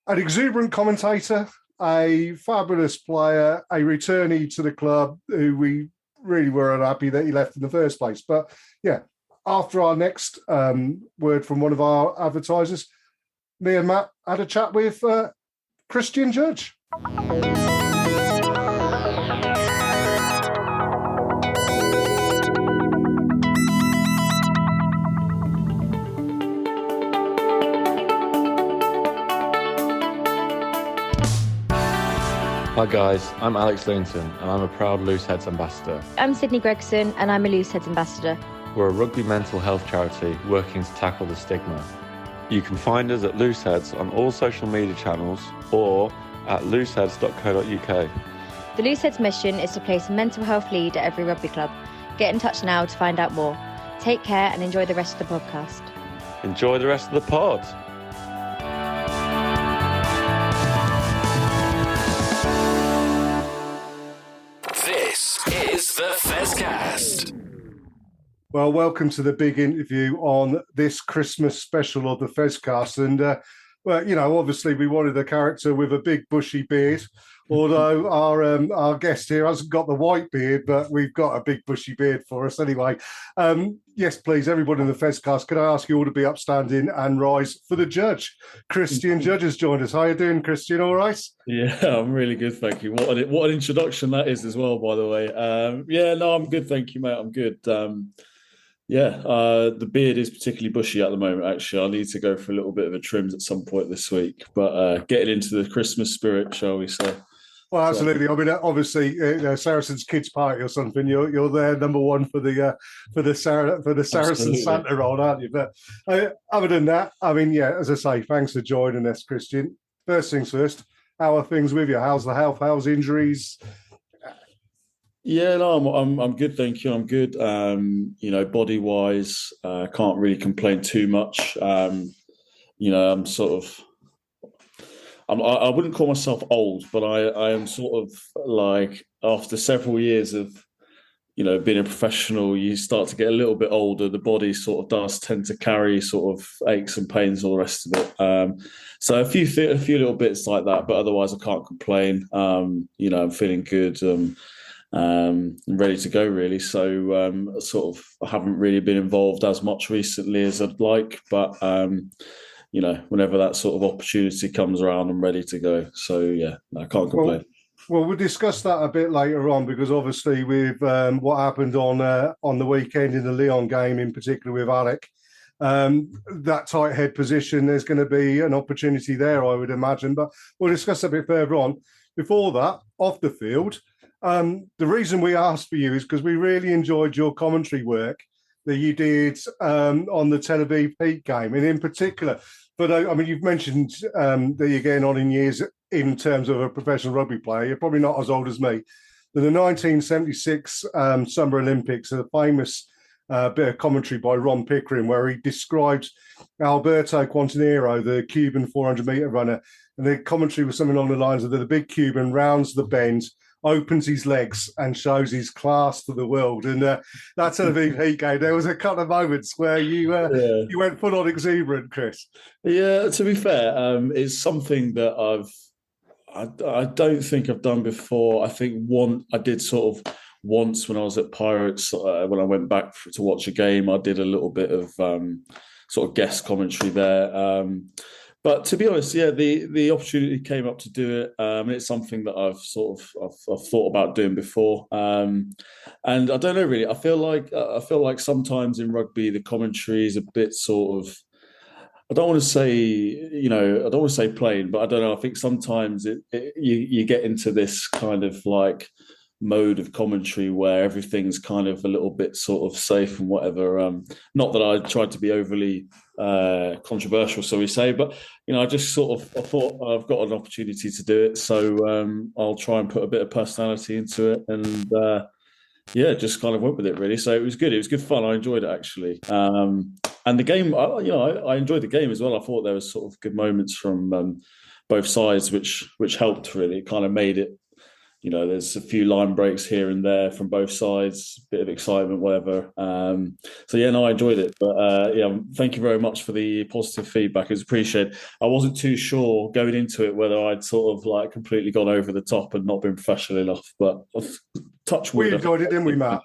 an exuberant commentator, a fabulous player, a returnee to the club who we really were unhappy that he left in the first place. But yeah, after our next word from one of our advertisers, me and Matt had a chat with Christian Judge. Hi guys, I'm Alex Linton and I'm a proud Looseheads ambassador. I'm Sydney Gregson and I'm a Looseheads ambassador. We're a rugby mental health charity working to tackle the stigma. You can find us at Looseheads on all social media channels or at looseheads.co.uk. The Looseheads mission is to place a mental health lead at every rugby club. Get in touch now to find out more. Take care and enjoy the rest of the podcast. Enjoy the rest of the pod. This is the Fezcast. Well, welcome to the big interview on this Christmas special of the Fezcast. And, obviously we wanted a character with a big bushy beard, although our guest here hasn't got the white beard, but we've got a big bushy beard for us anyway. Yes, please, everybody in the Fezcast, can I ask you all to be upstanding and rise for the judge? Christian Judge has joined us. How are you doing, Christian? All right? Yeah, I'm really good, thank you. What an introduction that is as well, by the way. I'm good, thank you, mate. I'm good. The beard is particularly bushy at the moment, actually. I need to go for a little bit of a trim at some point this week. But getting into the Christmas spirit, shall we say. Well, absolutely. I mean, obviously, Saracen's kids' party or something. You're there, number one for the Saracen Santa role, aren't you? But other than that, I mean, as I say, thanks for joining us, Christian. First things first, how are things with you? How's the health? How's injuries? Yeah, no, I'm good, thank you. I'm good. Body wise, can't really complain too much. I'm sort of. I wouldn't call myself old, but I am sort of like, after several years of, being a professional, you start to get a little bit older. The body sort of does tend to carry sort of aches and pains, all the rest of it. So a few little bits like that, but otherwise I can't complain. I'm feeling good. Ready to go, really. So I haven't really been involved as much recently as I'd like, but whenever that sort of opportunity comes around, I'm ready to go. So yeah, I can't complain. Well, we'll discuss that a bit later on, because obviously with what happened on the weekend in the Lyon game, in particular with Alec, that tight head position, there's going to be an opportunity there, I would imagine. But we'll discuss a bit further on. Before that, off the field, the reason we asked for you is because we really enjoyed your commentary work that you did on the Tel Aviv Heat game, and in particular, but I mean, you've mentioned that you're getting on in years in terms of a professional rugby player. You're probably not as old as me. But the 1976 Summer Olympics, a famous bit of commentary by Ron Pickering, where he describes Alberto Quintanero, the Cuban 400-meter runner, and the commentary was something along the lines of that the big Cuban rounds the bend, opens his legs and shows his class to the world. And that Tel Aviv Heat game, there was a couple of moments where you went full on exuberant, Chris. Yeah, to be fair, it's something that I don't think I've done before. I think I did sort of once when I was at Pirates, when I went back to watch a game, I did a little bit of sort of guest commentary there. But to be honest, yeah, the opportunity came up to do it, and it's something that I've thought about doing before. And I don't know really. I feel like sometimes in rugby the commentary is a bit sort of, I don't want to say plain, but I don't know. I think sometimes you get into this kind of like mode of commentary where everything's kind of a little bit sort of safe and whatever. Not that I tried to be overly controversial, so we say, but I just I thought I've got an opportunity to do it, so I'll try and put a bit of personality into it, and just kind of went with it really. So it was good. It was good fun. I enjoyed it actually. And the game, I enjoyed the game as well. I thought there was sort of good moments from both sides, which helped really. It kind of made it. There's a few line breaks here and there from both sides, bit of excitement, whatever. I enjoyed it. But thank you very much for the positive feedback. It was appreciated. I wasn't too sure going into it whether I'd sort of like completely gone over the top and not been professional enough. But touch wood. We enjoyed it, didn't we, Matt?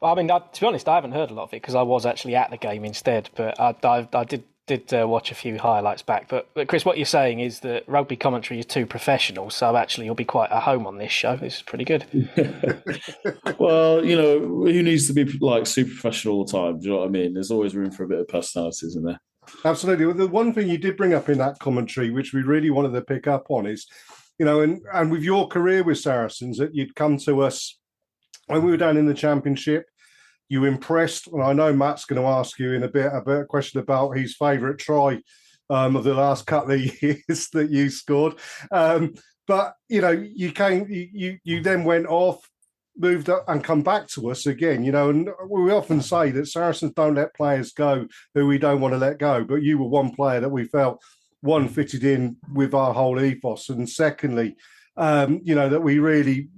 Well, I mean, to be honest, I haven't heard a lot of it because I was actually at the game instead. But I did watch a few highlights back. But Chris, what you're saying is that rugby commentary is too professional, so actually you'll be quite at home on this show. This is pretty good. Well, who needs to be like super professional all the time? Do you know what I mean? There's always room for a bit of personality, isn't there? Absolutely. Well, the one thing you did bring up in that commentary, which we really wanted to pick up on, is, and with your career with Saracens, that you'd come to us when we were down in the Championship. You impressed, and I know Matt's going to ask you in a bit a question about his favourite try of the last couple of years that you scored. But you came, you then went off, moved up, and come back to us again. And we often say that Saracens don't let players go who we don't want to let go. But you were one player that we felt fitted in with our whole ethos, and secondly, that we really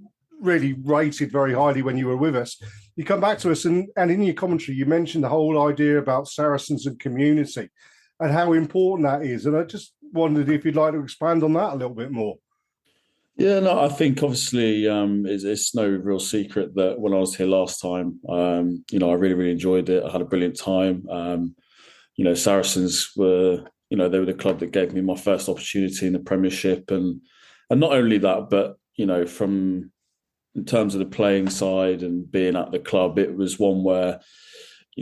rated very highly when you were with us. You come back to us, and in your commentary, you mentioned the whole idea about Saracens and community and how important that is. And I just wondered if you'd like to expand on that a little bit more. Yeah, no, I think obviously it's no real secret that when I was here last time, I really, really enjoyed it. I had a brilliant time. Saracens were, they were the club that gave me my first opportunity in the Premiership. And not only that, but, from in terms of the playing side and being at the club, it was one where,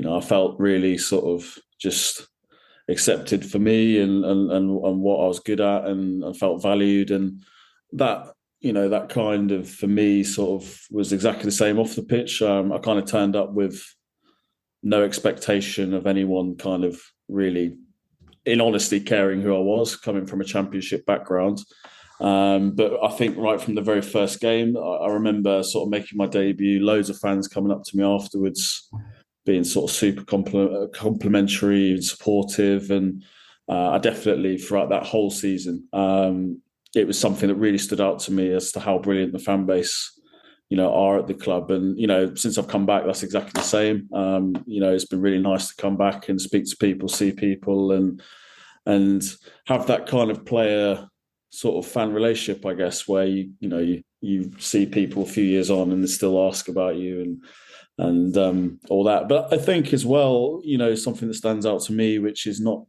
I felt really sort of just accepted for me and what I was good at, and I felt valued. And that, that kind of, for me, sort of was exactly the same off the pitch. I kind of turned up with no expectation of anyone kind of really, in honesty, caring who I was, coming from a Championship background. But I think right from the very first game, I remember sort of making my debut, loads of fans coming up to me afterwards, being sort of super complimentary and supportive. And I definitely, throughout that whole season, it was something that really stood out to me as to how brilliant the fan base, are at the club. And, since I've come back, that's exactly the same. It's been really nice to come back and speak to people, see people, and have that kind of player sort of fan relationship, I guess, where you see people a few years on and they still ask about you and all that. But I think as well, something that stands out to me, which is not,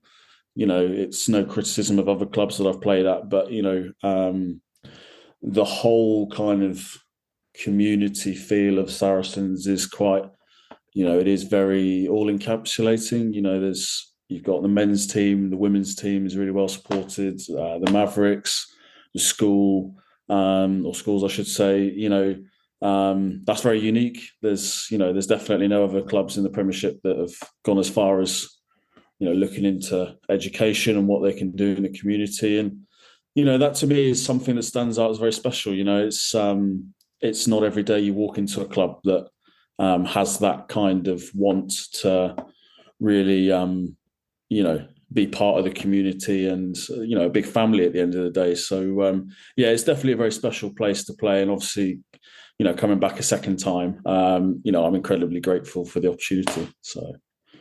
it's no criticism of other clubs that I've played at, but the whole kind of community feel of Saracens is quite, it is very all encapsulating. You've got the men's team, the women's team is really well supported, the Mavericks, the school, or schools, I should say. That's very unique. There's definitely no other clubs in the Premiership that have gone as far as, looking into education and what they can do in the community. And, that to me is something that stands out as very special. It's not every day you walk into a club that has that kind of want to really, be part of the community and, a big family at the end of the day. So, it's definitely a very special place to play. And obviously, coming back a second time, I'm incredibly grateful for the opportunity. So,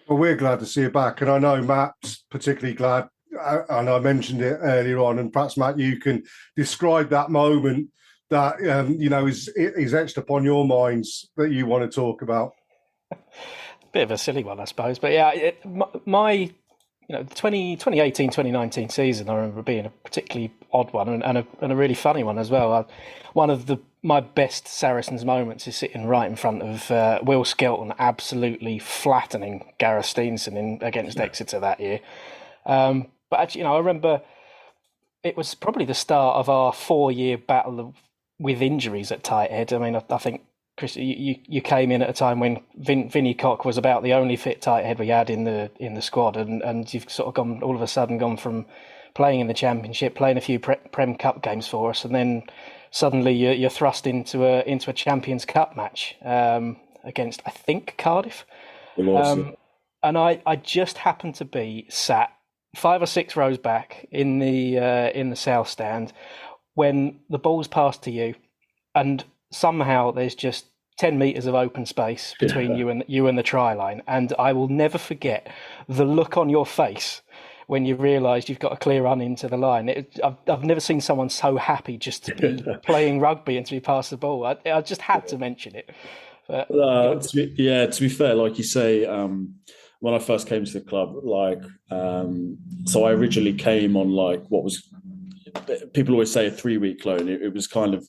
well, we're glad to see you back. And I know Matt's particularly glad. And I mentioned it earlier on. And perhaps, Matt, you can describe that moment that, is etched upon your minds that you want to talk about. Bit of a silly one, I suppose. But yeah, my 2018, 2019 season, I remember being a particularly odd one and a really funny one as well. One of my best Saracens moments is sitting right in front of Will Skelton, absolutely flattening Gareth Steenson against Exeter that year. But actually, I remember it was probably the start of our 4-year battle with injuries at tight head. I mean, I think, Chris, you came in at a time when Vinnie Cock was about the only fit tight head we had in the squad, and you've sort of all of a sudden gone from playing in the Championship, playing a few Prem Cup games for us, and then suddenly you're thrust into a Champions Cup match against, I think, Cardiff. And I just happened to be sat 5 or 6 rows back in the south stand when the ball's passed to you, and somehow there's just 10 metres of open space between you and the try line. And I will never forget the look on your face when you realised you've got a clear run into the line. I've never seen someone so happy just to be playing rugby and to be passed the ball. I just had to mention it. But, to be fair, like you say, when I first came to the club, so I originally came on what was, people always say, a 3-week loan. It was kind of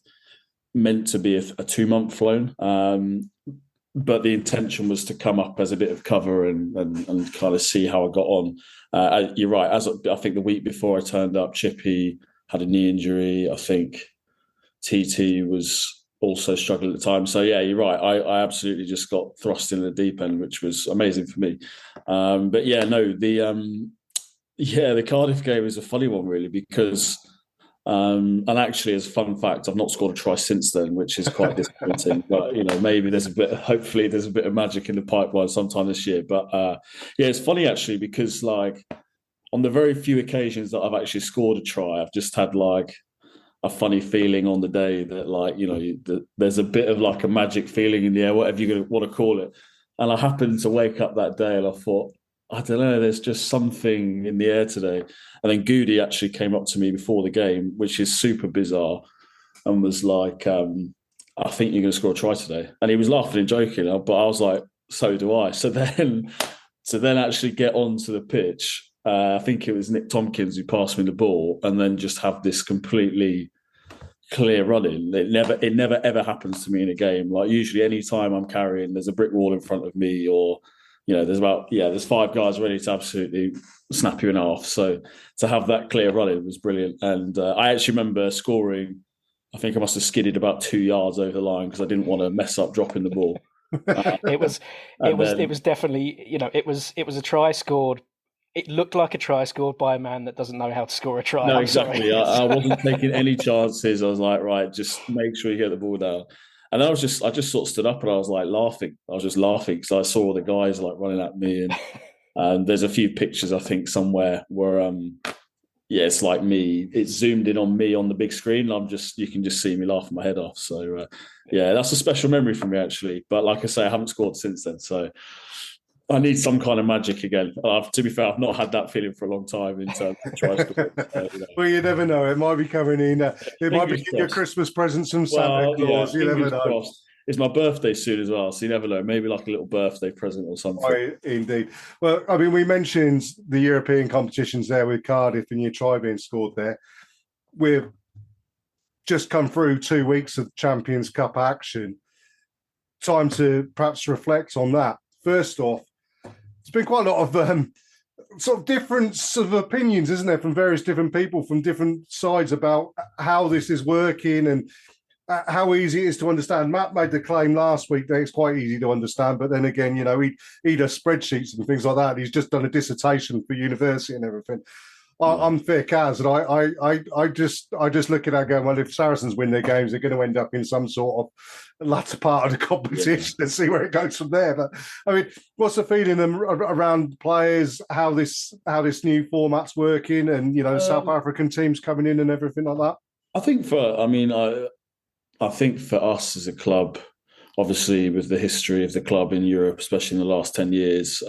meant to be a 2-month loan, but the intention was to come up as a bit of cover and kind of see how I got on. You're right. I think the week before I turned up, Chippy had a knee injury. I think TT was also struggling at the time. So yeah, you're right. I absolutely just got thrust in the deep end, which was amazing for me. But yeah, no, the Cardiff game is a funny one really, because and actually, as a fun fact, I've not scored a try since then, which is quite disappointing. But maybe hopefully there's a bit of magic in the pipeline sometime this year. But it's funny actually, because on the very few occasions that I've actually scored a try, I've just had a funny feeling on the day that there's a bit of a magic feeling in the air, whatever you're going to want to call it. And I happened to wake up that day and I thought, I don't know, there's just something in the air today. And then Goody actually came up to me before the game, which is super bizarre, and was like, I think you're going to score a try today. And he was laughing and joking, but I was like, so do I. So then actually get onto the pitch, I think it was Nick Tompkins who passed me the ball, and then just have this completely clear running. It never ever happens to me in a game. Usually any time I'm carrying, there's a brick wall in front of me, or there's 5 guys ready to absolutely snap you in half. So to have that clear running was brilliant. And I actually remember scoring, I think I must have skidded about 2 yards over the line because I didn't want to mess up dropping the ball. It was definitely, it was a try scored. It looked like a try scored by a man that doesn't know how to score a try. No, exactly. I wasn't taking any chances. I was like, right, just make sure you get the ball down. And I just sort of stood up and I was laughing. I was just laughing because I saw all the guys running at me. And there's a few pictures, I think, somewhere where, it's like me. It's zoomed in on me on the big screen. You can just see me laughing my head off. So, that's a special memory for me, actually. But like I say, I haven't scored since then. So I need some kind of magic again. To be fair, I've not had that feeling for a long time in terms of try scoring. Well, you never know. It might be coming in. It might be your Christmas presents from Santa Claus. You never know. Crossed. It's my birthday soon as well, so you never know. Maybe a little birthday present or something. Right, indeed. Well, I mean, we mentioned the European competitions there with Cardiff and your try being scored there. We've just come through 2 weeks of Champions Cup action. Time to perhaps reflect on that first off, there's been quite a lot of sort of difference of opinions, isn't there, from various different people from different sides about how this is working and how easy it is to understand. Matt made the claim last week that it's quite easy to understand, but then again, he does spreadsheets and things like that. He's just done a dissertation for university and everything. I'm fair Kaz, and I just look at that going, well, if Saracens win their games, they're going to end up in some sort of latter part of the competition and see where it goes from there. But I mean, what's the feeling around players, how this new format's working, and the South African teams coming in and everything like that? I think I think for us as a club, obviously with the history of the club in Europe, especially in the last 10 years,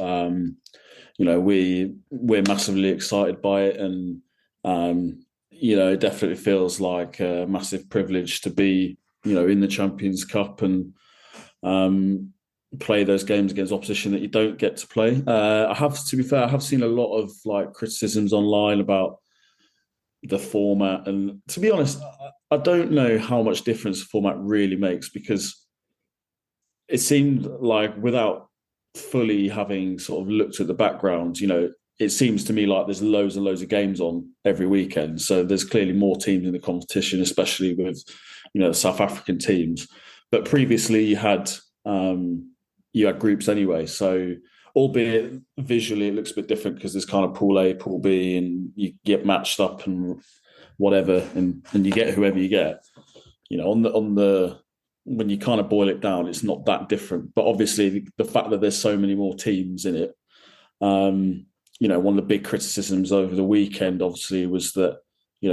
we're massively excited by it, and it definitely feels like a massive privilege to be in the Champions Cup and play those games against opposition that you don't get to play. To be fair, I have seen a lot of criticisms online about the format, and to be honest, I don't know how much difference the format really makes, because it seemed like, without fully having sort of looked at the background, it seems to me like there's loads and loads of games on every weekend. So there's clearly more teams in the competition, especially with the South African teams. But previously you had groups anyway. So albeit visually it looks a bit different because there's kind of Pool A, Pool B, and you get matched up and whatever, and you get whoever you get. When you kind of boil it down, it's not that different. But obviously, the fact that there's so many more teams in it, one of the big criticisms over the weekend, obviously, was that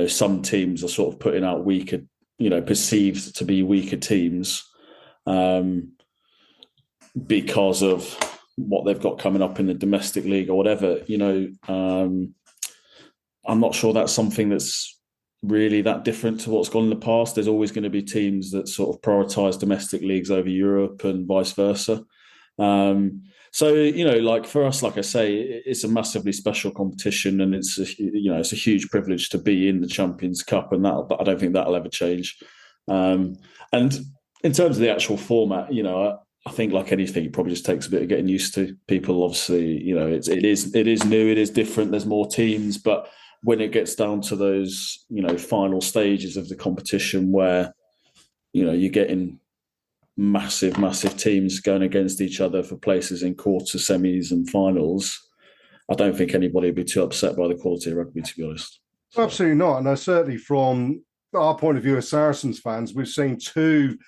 some teams are sort of putting out weaker, perceived to be weaker teams, because of what they've got coming up in the domestic league or whatever. I'm not sure that's something that's really that different to what's gone in the past. There's always going to be teams that sort of prioritise domestic leagues over Europe and vice versa. So for us, like I say, it's a massively special competition, and it's a huge privilege to be in the Champions Cup, and I don't think that'll ever change. And in terms of the actual format, I think like anything, it probably just takes a bit of getting used to. People obviously, it is new, it is different. There's more teams, but when it gets down to those, final stages of the competition where, you're getting massive teams going against each other for places in quarters, semis and finals, I don't think anybody would be too upset by the quality of rugby, to be honest. Absolutely not. And certainly from our point of view as Saracens fans, we've seen two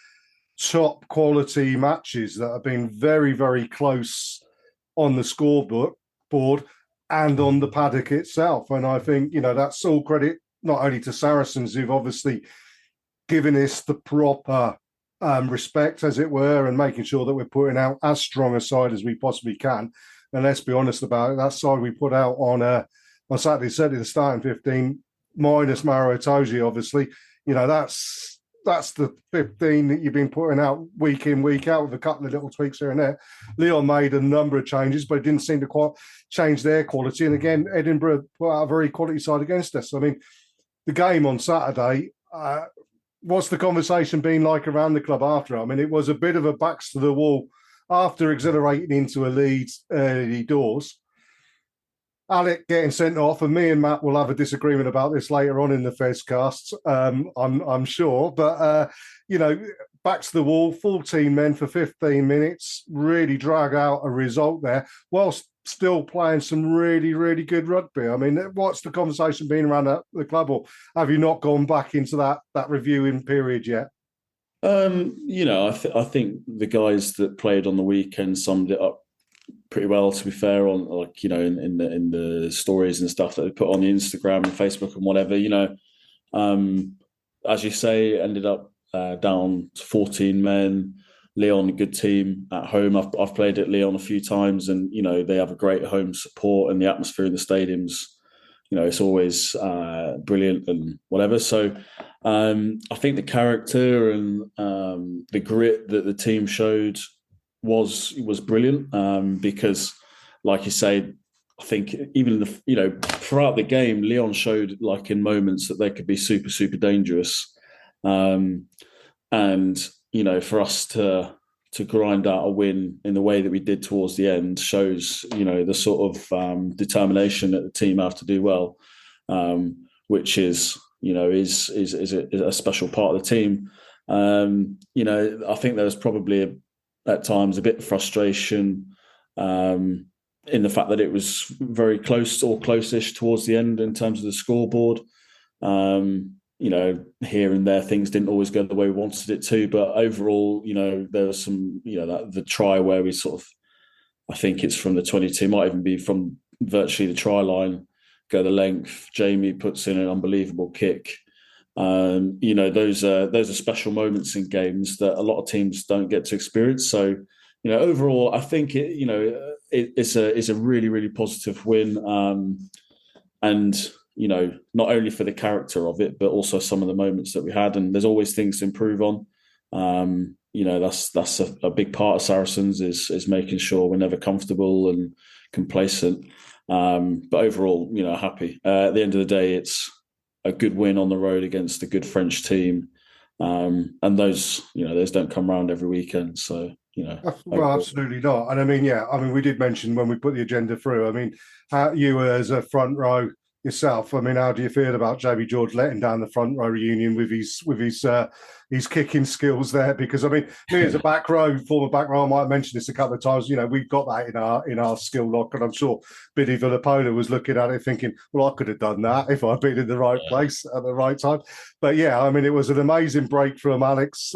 top quality matches that have been very, very close on the scoreboard and on the paddock itself. And I think, that's all credit not only to Saracens, who've obviously given us the proper respect, as it were, and making sure that we're putting out as strong a side as we possibly can. And let's be honest about it, that side we put out on Saturday, certainly the starting 15, minus Maro Itoje, obviously, that's the 15 that you've been putting out week in, week out, with a couple of little tweaks here and there. Lyon made a number of changes, but it didn't seem to quite change their quality. And again, Edinburgh put out a very quality side against us. I mean, the game on Saturday, what's the conversation been like around the club after? I mean, it was a bit of a backs to the wall after exhilarating into a lead early doors. Alec getting sent off, and me and Matt will have a disagreement about this later on in the Fezcasts, I'm sure. But, back to the wall, 14 men for 15 minutes, really drag out a result there, whilst still playing some really, really good rugby. I mean, what's the conversation been around the club, or have you not gone back into that reviewing period yet? I think the guys that played on the weekend summed it up pretty well, to be fair, on in the stories and stuff that they put on the Instagram and Facebook and whatever. As you say, ended up down to 14 men. Lyon, a good team at home. I've played at Lyon a few times, and they have a great home support, and the atmosphere in the stadiums, it's always brilliant and whatever. So I think the character and the grit that the team showed was brilliant, because, like you say, I think even throughout the game, Lyon showed, like, in moments, that they could be super, super dangerous. And for us to to grind out a win in the way that we did towards the end shows, the sort of determination that the team have to do well, which is a special part of the team. I think there was probably at times a bit of frustration in the fact that it was very close or close-ish towards the end in terms of the scoreboard. Here and there things didn't always go the way we wanted it to, but overall, there was some, the try where we sort of, I think it's from the 22, might even be from virtually the try line, go the length. Jamie puts in an unbelievable kick. Those are special moments in games that a lot of teams don't get to experience. So, overall, I think it's a really, really positive win. And not only for the character of it, but also some of the moments that we had. And there's always things to improve on. That's a big part of Saracens is making sure we're never comfortable and complacent. But overall, happy. At the end of the day, it's a good win on the road against a good French team. And those don't come around every weekend. So, Well, absolutely not. And we did mention when we put the agenda through, you as a front row yourself, how do you feel about Jamie George letting down the front row reunion with his kicking skills there? Because me as a former back row, I might have mentioned this a couple of times. We've got that in our skill lock, and I'm sure Billy Villapola was looking at it thinking, well, I could have done that if I'd been in the right place at the right time. But yeah, it was an amazing break from Alex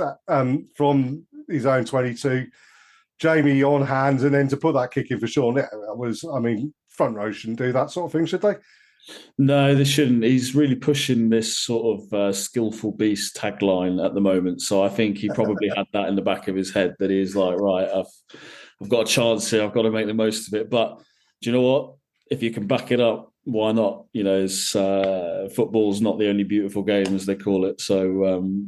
from his own 22. Jamie on hands, and then to put that kick in for Sean, that was, front row shouldn't do that sort of thing, should they? No, they shouldn't. He's really pushing this sort of skillful beast tagline at the moment. So I think he probably had that in the back of his head that he's like, right, I've got a chance here. I've got to make the most of it. But do you know what? If you can back it up, why not? Football's not the only beautiful game, as they call it. So,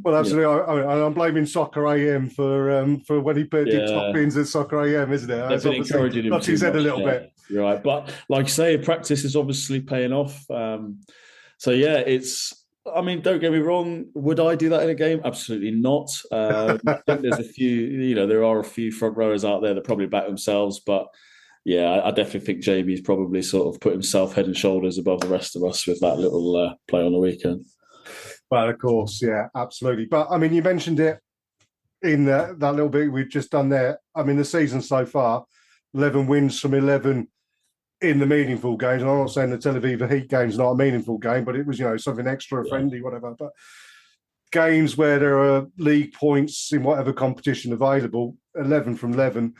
well, absolutely. I'm blaming Soccer AM for when he did top bins at Soccer AM, isn't it? They've been encouraging him knocked his head a little bit. You're right, but like you say, practice is obviously paying off. It's. Don't get me wrong. Would I do that in a game? Absolutely not. I think there's a few. There are a few front rowers out there that probably back themselves, but. Yeah, I definitely think Jamie's probably sort of put himself head and shoulders above the rest of us with that little play on the weekend. Well, of course, yeah, absolutely. But, you mentioned it in that little bit we've just done there. The season so far, 11 wins from 11 in the meaningful games. And I'm not saying the Tel Aviv Heat game's not a meaningful game, but it was, something extra friendly, whatever. But games where there are league points in whatever competition available, 11 from 11.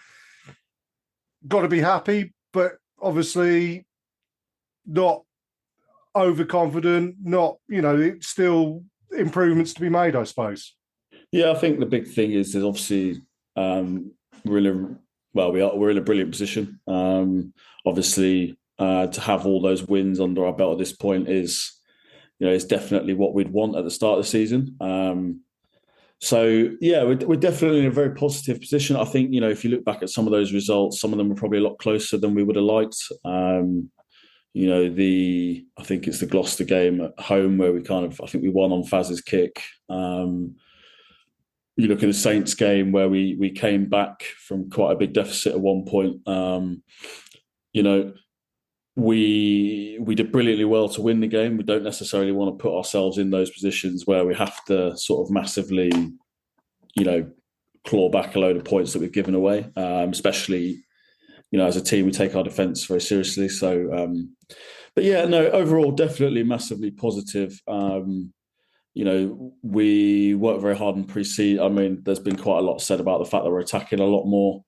Got to be happy, but obviously not overconfident. Not, it's still improvements to be made, I suppose. Yeah, I think the big thing is obviously we're in a brilliant position. Obviously, to have all those wins under our belt at this point is definitely what we'd want at the start of the season. So, yeah, we're definitely in a very positive position. I think, if you look back at some of those results, some of them were probably a lot closer than we would have liked. I think it's the Gloucester game at home where I think we won on Faz's kick. You look at the Saints game where we came back from quite a big deficit at one point. We did brilliantly well to win the game. We don't necessarily want to put ourselves in those positions where we have to sort of massively, claw back a load of points that we've given away. Especially, as a team, we take our defence very seriously. So, but yeah, no, overall, definitely massively positive. We worked very hard in pre-season. There's been quite a lot said about the fact that we're attacking a lot more.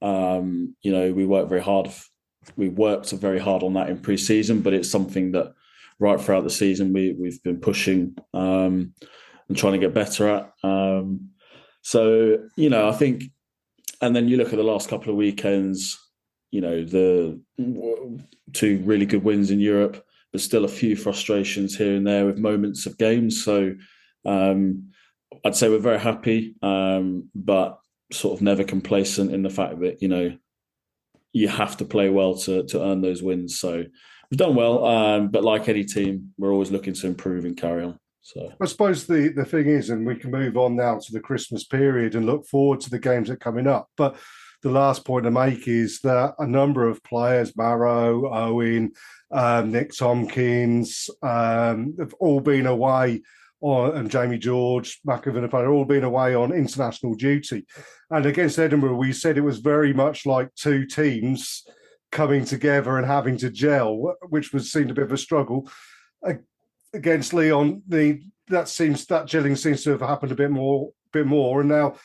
We worked very hard. We worked very hard on that in pre-season, but it's something that right throughout the season we've been pushing and trying to get better at. So, I think, and then you look at the last couple of weekends, the two really good wins in Europe, but still a few frustrations here and there with moments of games. So I'd say we're very happy, but sort of never complacent in the fact that, you have to play well to earn those wins. So we've done well, but like any team, we're always looking to improve and carry on. So I suppose the thing is, and we can move on now to the Christmas period and look forward to the games that are coming up. But the last point to make is that a number of players, Marrow, Owen, Nick Tompkins, have all been away, and Jamie George, McAvan, have all been away on international duty. And against Edinburgh, we said it was very much like two teams coming together and having to gel, which seemed a bit of a struggle. Against Lyon, that gelling seems to have happened a bit more. And now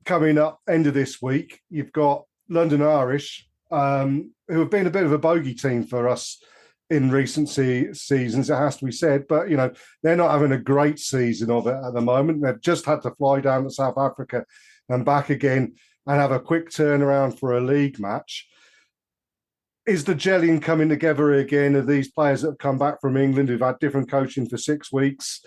coming up end of this week, you've got London Irish, who have been a bit of a bogey team for us in recent seasons, it has to be said. But, they're not having a great season of it at the moment. They've just had to fly down to South Africa and back again and have a quick turnaround for a league match. Is the gelling coming together again of these players that have come back from England, who've had different coaching for 6 weeks,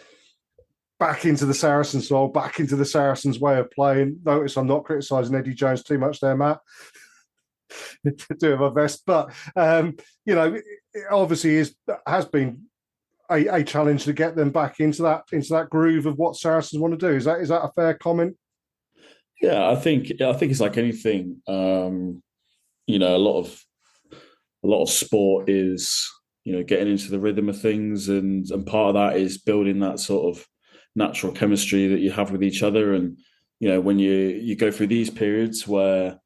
back into the Saracens style, back into the Saracens way of playing? Notice I'm not criticising Eddie Jones too much there, Matt. Doing my best. But, it obviously has been a challenge to get them back into that groove of what Saracens want to do. Is that a fair comment? Yeah, I think it's like anything. A lot of sport is, getting into the rhythm of things, and part of that is building that sort of natural chemistry that you have with each other. And, when you go through these periods where,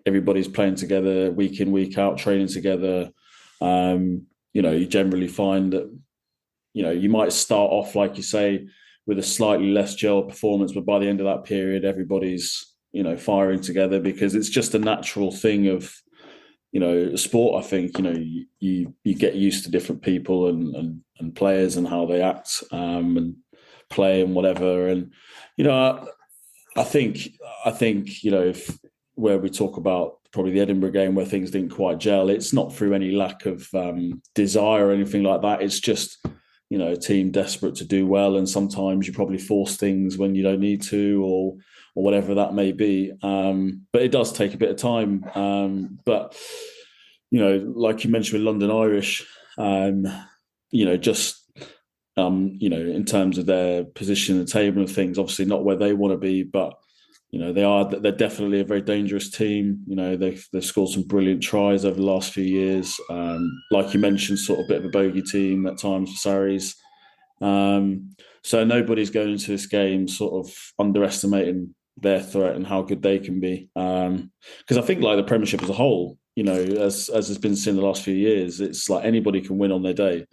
everybody's playing together week in, week out, training together, you generally find that, you might start off, like you say, with a slightly less gel performance, but by the end of that period, everybody's, firing together, because it's just a natural thing of, sport. I think, you get used to different people and players and how they act and play and whatever. And, I think, if, where we talk about probably the Edinburgh game where things didn't quite gel, it's not through any lack of desire or anything like that. It's just, a team desperate to do well. And sometimes you probably force things when you don't need to, or whatever that may be. But it does take a bit of time. But, like you mentioned with London Irish, in terms of their position in the table and things, obviously not where they want to be, but, they're definitely a very dangerous team. They've scored some brilliant tries over the last few years. Like you mentioned, sort of a bit of a bogey team at times for Sarries. So nobody's going into this game sort of underestimating their threat and how good they can be. Because I think like the Premiership as a whole, as has been seen the last few years, it's like anybody can win on their day.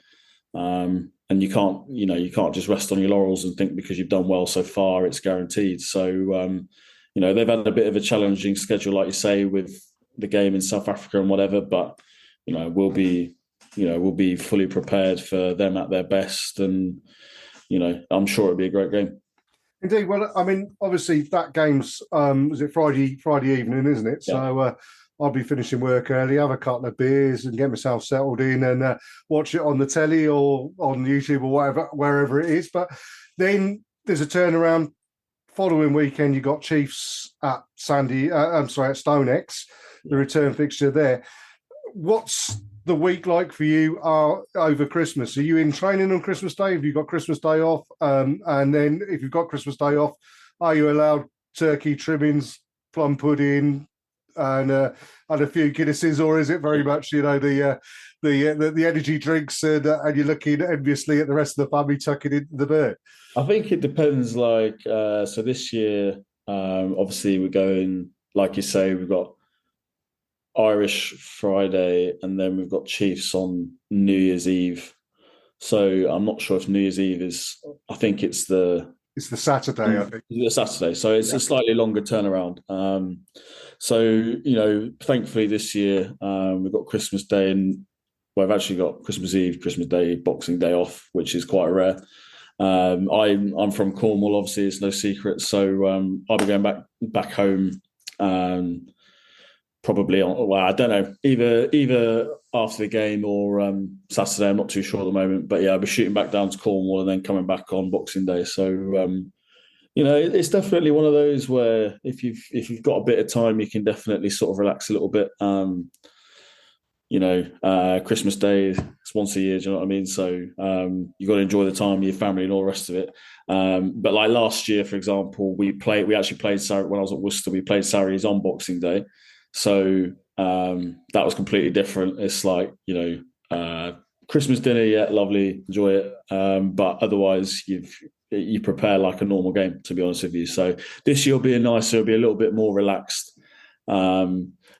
And you can't just rest on your laurels and think because you've done well so far, it's guaranteed. So, they've had a bit of a challenging schedule, like you say, with the game in South Africa and whatever, but, we'll be fully prepared for them at their best. And, I'm sure it'll be a great game. Indeed. Well, I mean, obviously that game's, was it Friday evening, isn't it? Yeah. So, I'll be finishing work early, have a couple of beers and get myself settled in and watch it on the telly or on YouTube or wherever it is. But then there's a turnaround. Following weekend, you got Chiefs at at StoneX, the return fixture there. What's the week like for you over Christmas? Are you in training on Christmas Day? Have you got Christmas Day off? And then if you've got Christmas Day off, are you allowed turkey trimmings, plum pudding, and a few Guinnesses, or is it very much the energy drinks and you're looking enviously at the rest of the family tucking into the bed? I think it depends. So this year, obviously we're going, like you say, we've got Irish Friday and then we've got Chiefs on New Year's Eve. So I'm not sure if New Year's Eve is. I think it's the Saturday. I think it's the Saturday. So it's a slightly longer turnaround. So thankfully this year we've got Christmas Day and I've actually got Christmas Eve, Christmas Day, Boxing Day off, which is quite rare. I'm from Cornwall, obviously, it's no secret. So I'll be going back home probably I don't know, either after the game or Saturday. I'm not too sure at the moment. But yeah, I'll be shooting back down to Cornwall and then coming back on Boxing Day. So it's definitely one of those where if you've got a bit of time, you can definitely sort of relax a little bit. Christmas Day, it's once a year, do you know what I mean? So you got to enjoy the time with your family and all the rest of it. But like last year, for example, we actually played when I was at Worcester, we played Sarries on Boxing Day. So that was completely different. It's like, Christmas dinner, yeah, lovely, enjoy it. But otherwise, you prepare like a normal game, to be honest with you. So this year will be it'll be a little bit more relaxed.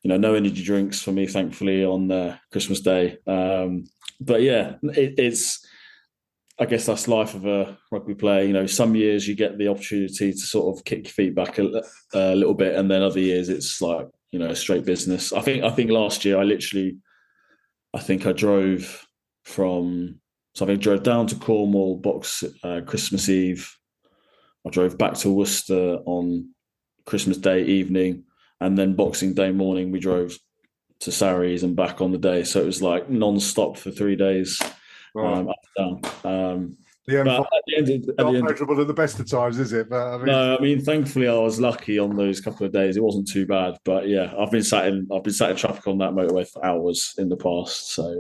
No energy drinks for me, thankfully, on Christmas Day. But yeah, it's. I guess that's life of a rugby player. Some years you get the opportunity to sort of kick your feet back a little bit, and then other years it's like straight business. I think last year I drove I drove down to Cornwall, Christmas Eve. I drove back to Worcester on Christmas Day evening, and then Boxing Day morning we drove to Sarries and back on the day. So it was like non-stop for 3 days. Right. Up and down. The M5 not measurable at the best of times, is it? But no, thankfully I was lucky on those couple of days. It wasn't too bad, but yeah, I've been sat in traffic on that motorway for hours in the past. So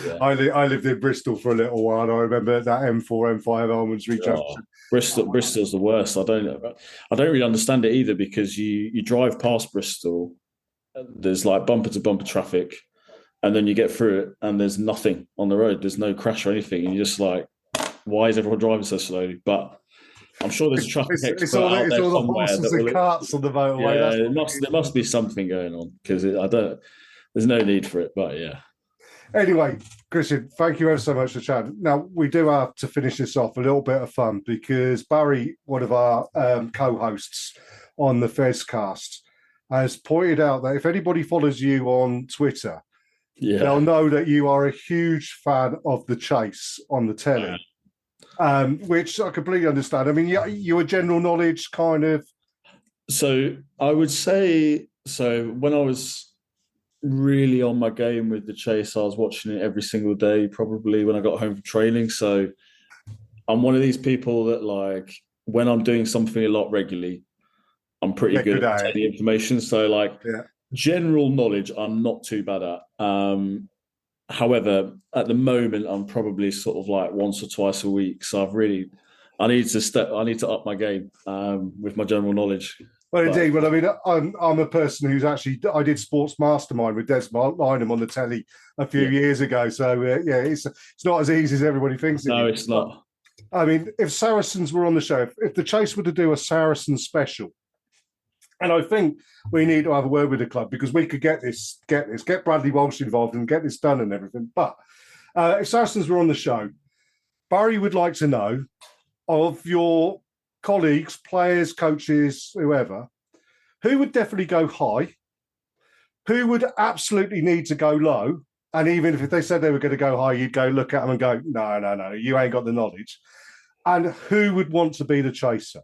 yeah. I lived in Bristol for a little while. And I remember that M4, M5 Almonds junction. Bristol's the worst. I don't really understand it either, because you drive past Bristol, there's like bumper to bumper traffic. And then you get through it and there's nothing on the road. There's no crash or anything. And you're just like, why is everyone driving so slowly? But I'm sure there's a traffic expert it's all the horses and carts on the motorway. Yeah, there must be something going on, because there's no need for it. But yeah. Anyway, Christian, thank you ever so much for chatting. Now, we do have to finish this off a little bit of fun, because Barry, one of our co-hosts on the Fezcast, has pointed out that if anybody follows you on Twitter, they'll know that you are a huge fan of The Chase on the telly, which I completely understand. I mean, you're general knowledge kind of. So I would say, when I was really on my game with The Chase, I was watching it every single day, probably when I got home from training. So I'm one of these people that, like, when I'm doing something a lot regularly, I'm pretty good at telly information. So general knowledge I'm not too bad at. However, at the moment I'm probably sort of like once or twice a week. So I need to up my game with my general knowledge. Well, indeed. Well, I mean, I'm a person who's I did Sports Mastermind with Des Lynham on the telly a few years ago. So it's not as easy as everybody thinks it is. No, it's not. I mean, if Saracens were on the show, if the Chase were to do a Saracens special, and I think we need to have a word with the club, because we could get Bradley Walsh involved and get this done and everything. But if Saracens were on the show, Barry would like to know of your colleagues, players, coaches, whoever, who would definitely go high, who would absolutely need to go low, and even if they said they were going to go high, you'd go look at them and go, no, you ain't got the knowledge, and who would want to be the chaser.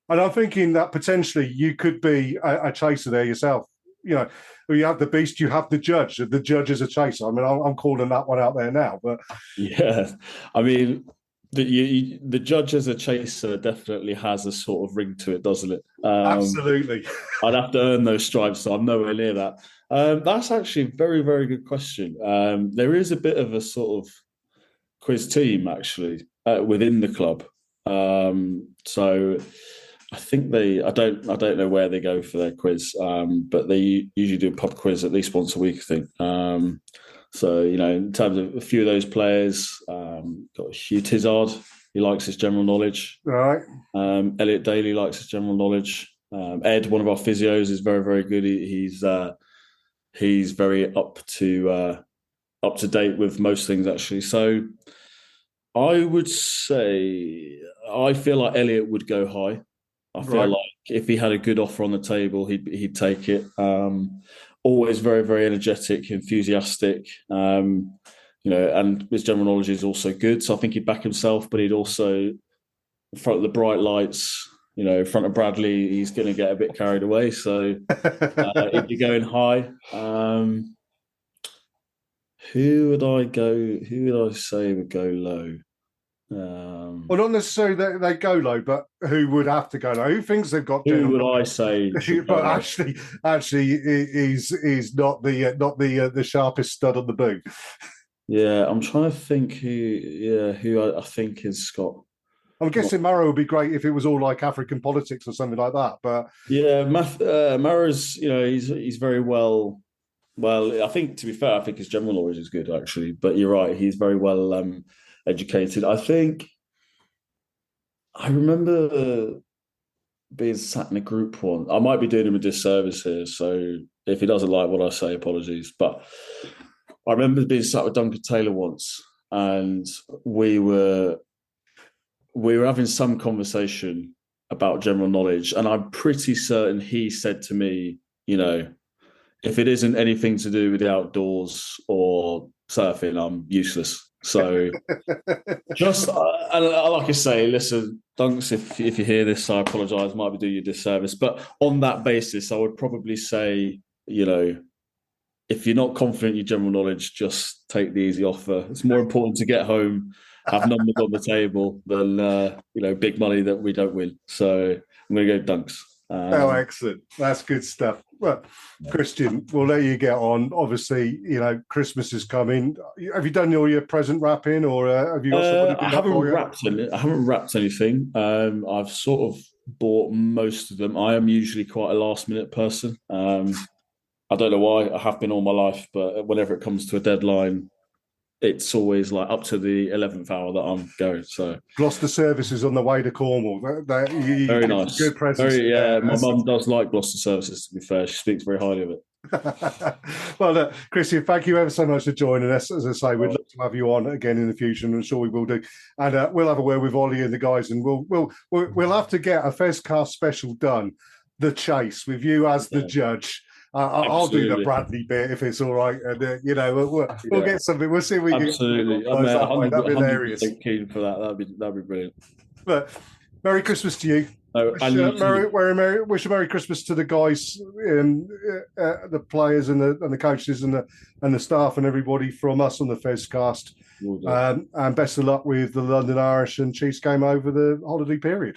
And I'm thinking that potentially you could be a chaser there yourself. You have the beast, you have the judge. The judge is a chaser. I mean, I'm calling that one out there now. But yeah, I mean, the judge as a chaser definitely has a sort of ring to it, doesn't it? Absolutely. I'd have to earn those stripes, so I'm nowhere near that. That's actually a very, very good question. There is a bit of a sort of quiz team actually within the club. So I think I don't know where they go for their quiz, but they usually do a pub quiz at least once a week, I think. So, in terms of a few of those players, got Hugh Tizard, he likes his general knowledge. Right. Elliot Daly likes his general knowledge. Ed, one of our physios, is very, very good. He's very up to date with most things, actually. So I would say I feel like Elliot would go high. I feel like if he had a good offer on the table, he'd take it. Always very, very energetic, enthusiastic, and his general knowledge is also good. So I think he'd back himself, but he'd also, in front of the bright lights, in front of Bradley, he's going to get a bit carried away. So he'd be going high. Who would I say would go low? Well, not necessarily that they go low, but who would have to go low? Who thinks they've got? Who would I say? But actually, he's not the sharpest stud on the boot. Yeah, I'm trying to think who I think is Scott. I'm guessing Murrow would be great if it was all like African politics or something like that. But yeah, Murrow's, he's very well. Well, I think, to be fair, I think his general knowledge is good, actually. But you're right, he's very well educated. I remember being sat in a group one. I might be doing him a disservice here, so if he doesn't like what I say, apologies. But I remember being sat with Duncan Taylor once, and we were having some conversation about general knowledge, and I'm pretty certain he said to me, if it isn't anything to do with the outdoors or surfing, I'm useless. So just, like I say, listen, Dunks, if you hear this, I apologise, might be doing you a disservice. But on that basis, I would probably say, if you're not confident in your general knowledge, just take the easy offer. It's more important to get home, have numbers on the table than, big money that we don't win. So I'm going to go Dunks. Excellent. That's good stuff. Well, Christian, we'll let you get on. Obviously, Christmas is coming. Have you done all your present wrapping, or have you got somebody? I haven't wrapped anything. I've sort of bought most of them. I am usually quite a last minute person. I don't know why. I have been all my life, but whenever it comes to a deadline, it's always like up to the 11th hour that I'm going. So Gloucester services on the way to Cornwall. Very nice. Good presents. My mum does like Gloucester services, to be fair. She speaks very highly of it. Well, Christian, thank you ever so much for joining us. As I say, we'd love to have you on again in the future, and I'm sure we will do. And we'll have a word with Ollie and the guys, and we'll have to get a Fezcast special done, The Chase, with you as the judge. I'll do the Bradley bit if it's all right, and we'll get something. We'll see if we can. Absolutely, that'd be hilarious. Keen for that. That'd be brilliant. But Merry Christmas to you. Wish a Merry Christmas to the guys, the players and the coaches and the staff and everybody from us on the Fezcast. And best of luck with the London Irish and Chiefs game over the holiday period.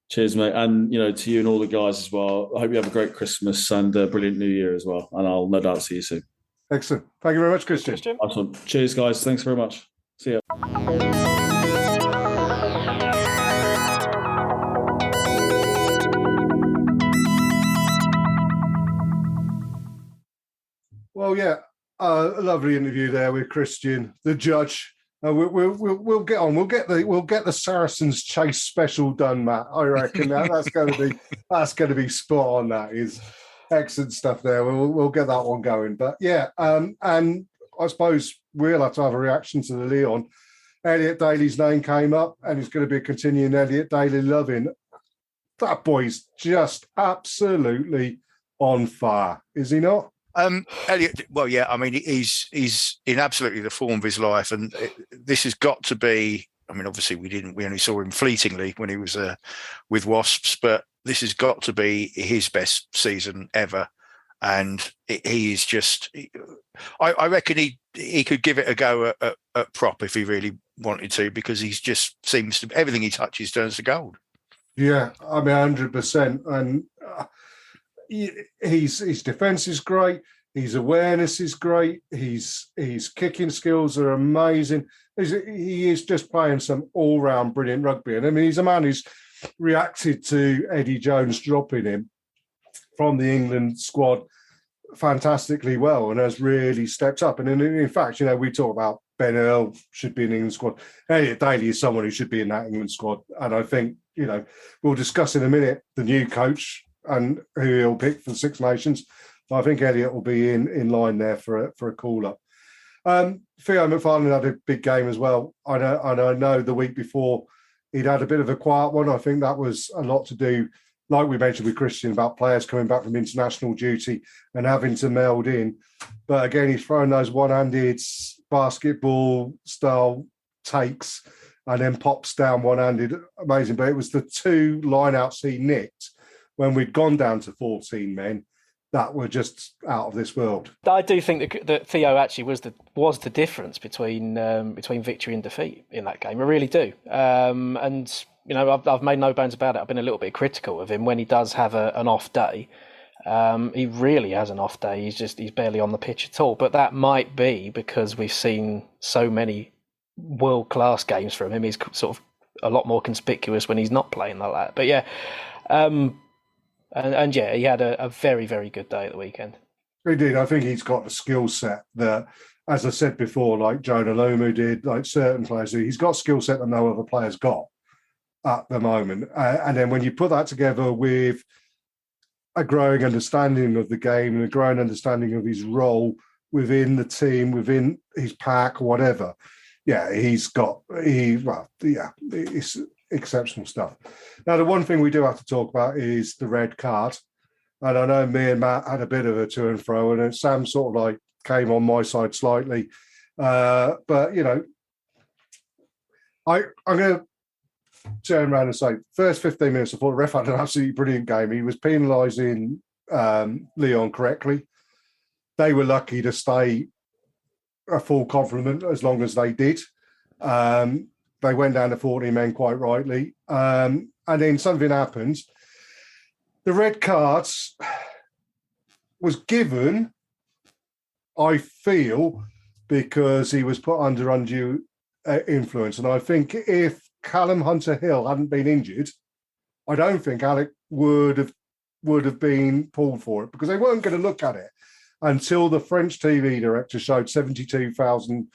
Cheers, mate. And, to you and all the guys as well. I hope you have a great Christmas and a brilliant New Year as well. And I'll no doubt see you soon. Excellent. Thank you very much, Christian. Awesome. Cheers, guys. Thanks very much. See ya. Well, yeah, a lovely interview there with Christian, the judge. We'll get on. We'll get the Saracens Chase special done, Matt. I reckon that's going to be spot on. That is excellent stuff there. We'll get that one going. But yeah, and I suppose we'll have to have a reaction to the Lyon. Elliot Daly's name came up, and it's going to be a continuing Elliot Daly loving. That boy's just absolutely on fire, is he not? Elliot, well, yeah, I mean, he's in absolutely the form of his life, and this has got to be. I mean, obviously, we only saw him fleetingly when he was with Wasps, but this has got to be his best season ever, and he is just. I reckon he could give it a go at prop if he really wanted to, because he's just seems to everything he touches turns to gold. Yeah, I mean, 100%, and. His defence is great. His awareness is great. His kicking skills are amazing. He is just playing some all-round brilliant rugby. And I mean, he's a man who's reacted to Eddie Jones dropping him from the England squad fantastically well and has really stepped up. And in fact, we talk about Ben Earl should be in the England squad. Elliot Daly is someone who should be in that England squad. And I think, we'll discuss in a minute the new coach and who he'll pick for the Six Nations. I think Elliot will be in line there for a call-up. Theo McFarlane had a big game as well. I know the week before he'd had a bit of a quiet one. I think that was a lot to do, like we mentioned with Christian, about players coming back from international duty and having to meld in. But again, he's throwing those one-handed basketball-style takes and then pops down one-handed. Amazing. But it was the two line-outs he nicked when we'd gone down to 14 men that were just out of this world. I do think that Theo actually was the difference between victory and defeat in that game. I really do. And I've made no bones about it. I've been a little bit critical of him when he does have an off day. He really has an off day. He's barely on the pitch at all. But that might be because we've seen so many world-class games from him. He's sort of a lot more conspicuous when he's not playing like that. But yeah, and yeah, he had a very, very good day at the weekend. He did. I think he's got a skill set that, as I said before, like Jonah Lomu did, like certain players do, he's got a skill set that no other player's got at the moment. And then when you put that together with a growing understanding of the game and a growing understanding of his role within the team, within his pack, whatever, it's exceptional stuff. Now, the one thing we do have to talk about is the red card. And I know me and Matt had a bit of a to and fro, and Sam sort of like came on my side slightly. But, I'm going to turn around and say, first 15 minutes, I thought the ref had an absolutely brilliant game. He was penalising Lyon correctly. They were lucky to stay a full complement as long as they did. They went down to 14 men quite rightly. And then something happened. The red cards was given, I feel, because he was put under undue influence. And I think if Callum Hunter-Hill hadn't been injured, I don't think Alec would have been pulled for it, because they weren't going to look at it until the French TV director showed 72,000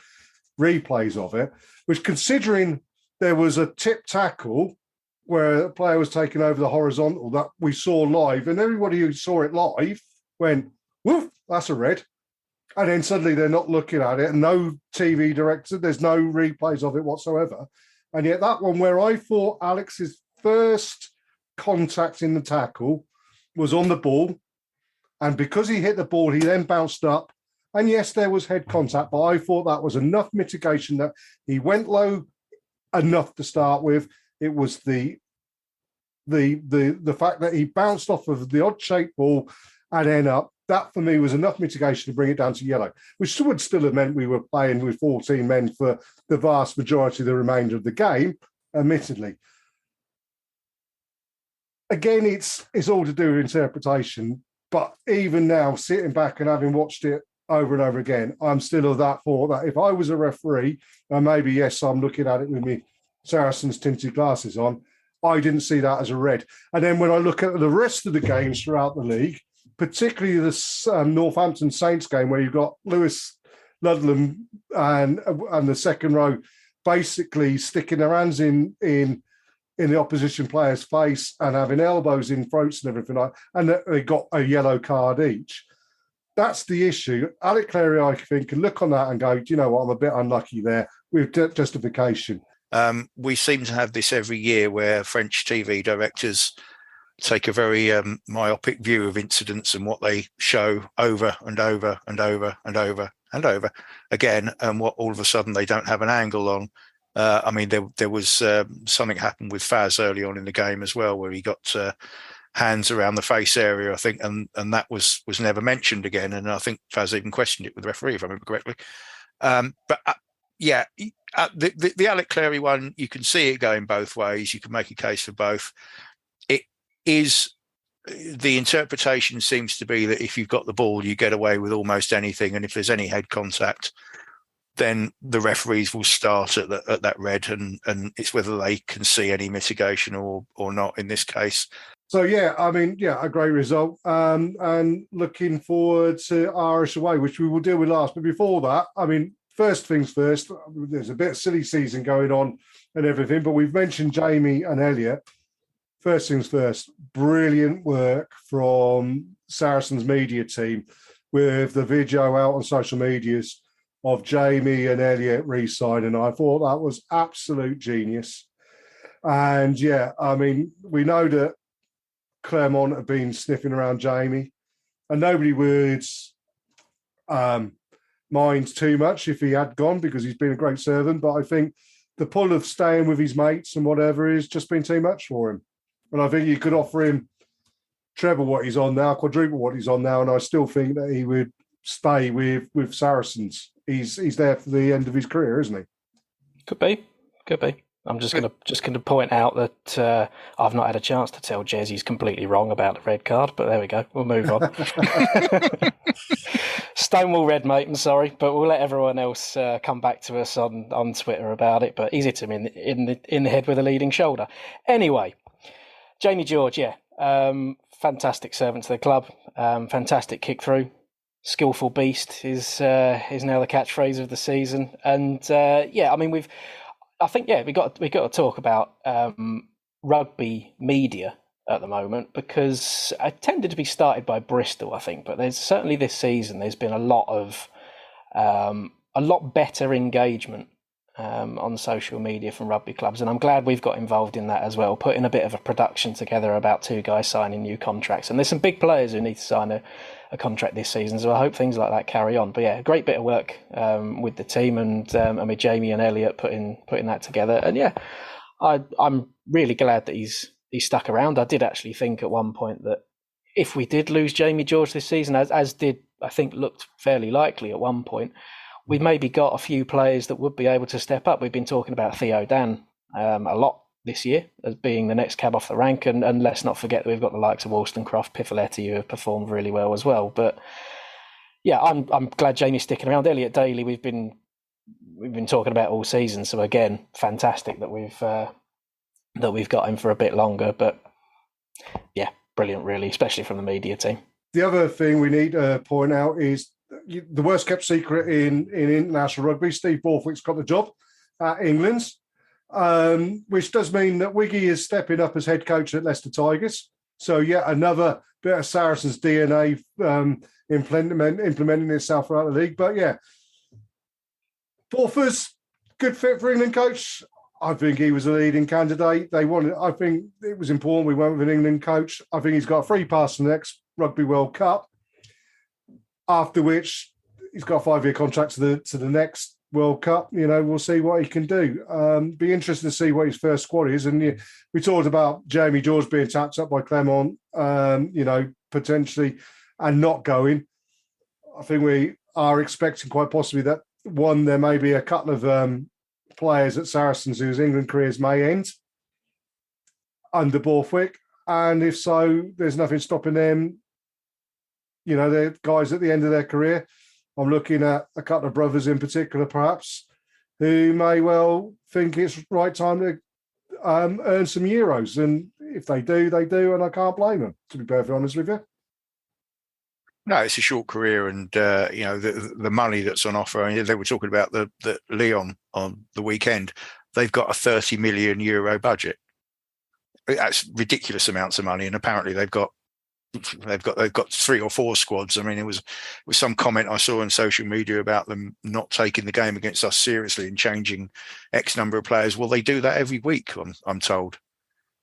replays of it, which, considering there was a tip tackle where a player was taking over the horizontal that we saw live, and everybody who saw it live went, woof, that's a red. And then suddenly they're not looking at it, and no TV director, there's no replays of it whatsoever. And yet that one where I thought Alex's first contact in the tackle was on the ball, and because he hit the ball, he then bounced up. And yes, there was head contact, but I thought that was enough mitigation that he went low enough to start with. It was the fact that he bounced off of the odd-shaped ball and then up. That, for me, was enough mitigation to bring it down to yellow, which would still have meant we were playing with 14 men for the vast majority of the remainder of the game, admittedly. Again, it's all to do with interpretation, but even now, sitting back and having watched it over and over again, I'm still of that thought that if I was a referee, and maybe, yes, I'm looking at it with me Saracens tinted glasses on, I didn't see that as a red. And then when I look at the rest of the games throughout the league, particularly the Northampton Saints game, where you've got Lewis Ludlam and the second row basically sticking their hands in the opposition player's face and having elbows in throats and everything like that, and they got a yellow card each. That's the issue. Alec Clary, I think, can look on that and go, do you know what, I'm a bit unlucky there with justification. We seem to have this every year where French TV directors take a very myopic view of incidents and what they show over and over and over and over and over again, and what all of a sudden they don't have an angle on. I mean, there was something happened with Faz early on in the game as well, where he got hands around the face area, I think, and that was never mentioned again. And I think Faz even questioned it with the referee, if I remember correctly. The Alec Clary one, you can see it going both ways. You can make a case for both. It is, the interpretation seems to be that if you've got the ball, you get away with almost anything, and if there's any head contact, then the referees will start at that red, and it's whether they can see any mitigation or not in this case. So, a great result. And looking forward to Irish away, which we will deal with last. But before that, first things first, there's a bit of silly season going on and everything, but we've mentioned Jamie and Elliot. First things first, brilliant work from Saracens media team with the video out on social medias of Jamie and Elliot re-signing. I thought that was absolute genius. And we know that Claremont have been sniffing around Jamie, and nobody would mind too much if he had gone, because he's been a great servant. But I think the pull of staying with his mates and whatever has just been too much for him. And I think you could offer him treble what he's on now, quadruple what he's on now, and I still think that he would stay with Saracens. He's there for the end of his career, isn't he? Could be. I'm just gonna point out that I've not had a chance to tell Jez he's completely wrong about the red card, but there we go. We'll move on. Stonewall red, mate. I'm sorry, but we'll let everyone else come back to us on Twitter about it. But he's hit him in the head with a leading shoulder. Anyway, Jamie George, fantastic servant to the club, fantastic kick through. Skillful beast is now the catchphrase of the season, and we got to talk about rugby media at the moment, because I tended to be started by Bristol, I think, but there's certainly this season there's been a lot better engagement on social media from rugby clubs, and I'm glad we've got involved in that as well, putting a bit of a production together about two guys signing new contracts, and there's some big players who need to sign a contract this season, so I hope things like that carry on. But yeah, a great bit of work with the team and with Jamie and Elliot putting that together, and yeah, I'm really glad that he's stuck around. I did actually think at one point that if we did lose Jamie George this season, as did I think looked fairly likely at one point, we've maybe got a few players that would be able to step up. We've been talking about Theo Dan a lot this year as being the next cab off the rank, and let's not forget that we've got the likes of Wollstonecroft, Pifoletti, who have performed really well as well. But yeah, I'm glad Jamie's sticking around. Elliot Daly, we've been talking about all season, so again, fantastic that we've got him for a bit longer. But yeah, brilliant, really, especially from the media team. The other thing we need to point out is the worst kept secret in international rugby. Steve Borthwick's got the job at England's, which does mean that Wiggy is stepping up as head coach at Leicester Tigers. So yet another bit of Saracens DNA implementing itself throughout the league. But yeah, Borthwick's good fit for England coach. I think he was a leading candidate. I think it was important we went with an England coach. I think he's got a free pass to the next Rugby World Cup, after which he's got a 5-year contract to the next World Cup. We'll see what he can do. Be interested to see what his first squad is. And we talked about Jamie George being tapped up by Clermont, potentially, and not going. I think we are expecting quite possibly that, one, there may be a couple of players at Saracens whose England careers may end under Borthwick, and if so, there's nothing stopping them. They're guys at the end of their career. I'm looking at a couple of brothers in particular, perhaps, who may well think it's the right time to earn some euros, and if they do, they do, and I can't blame them, to be perfectly honest with you. No, it's a short career, and the money that's on offer. I mean, they were talking about the Lyon on the weekend. They've got a 30 million euro budget. That's ridiculous amounts of money, and apparently they've got 3 or 4 squads. I mean, it was some comment I saw on social media about them not taking the game against us seriously and changing X number of players. Well, they do that every week, I'm told.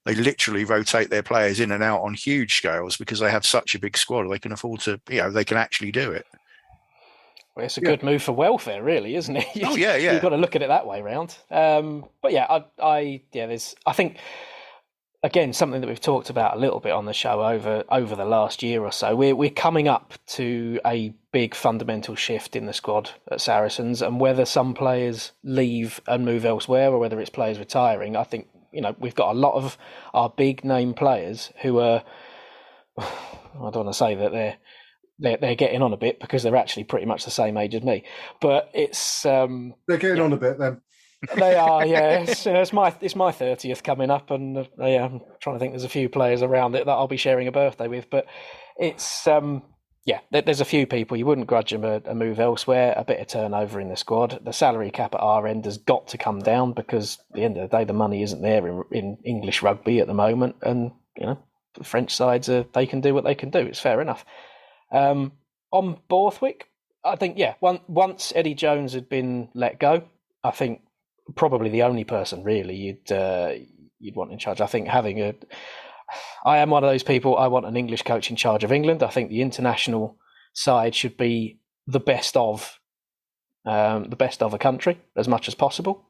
They literally rotate their players in and out on huge scales because they have such a big squad. They can afford to, they can actually do it. Well, it's a good move for welfare, really, isn't it? Oh, yeah. You've got to look at it that way round. But yeah, I think, again, something that we've talked about a little bit on the show over the last year or so. We're coming up to a big fundamental shift in the squad at Saracens, and whether some players leave and move elsewhere or whether it's players retiring, I think, we've got a lot of our big name players who are, I don't want to say that they're getting on a bit, because they're actually pretty much the same age as me, but it's they're getting on a bit then. They are, yeah. It's my 30th coming up, and I'm trying to think. There's a few players around it that I'll be sharing a birthday with, but it's there's a few people you wouldn't grudge them a move elsewhere. A bit of turnover in the squad. The salary cap at our end has got to come down, because at the end of the day, the money isn't there in English rugby at the moment, and the French sides they can do what they can do. It's fair enough. On Borthwick, I think once Eddie Jones had been let go, I think probably the only person really you'd want in charge. I think I am one of those people. I want an English coach in charge of England. I think the international side should be the best of a country as much as possible.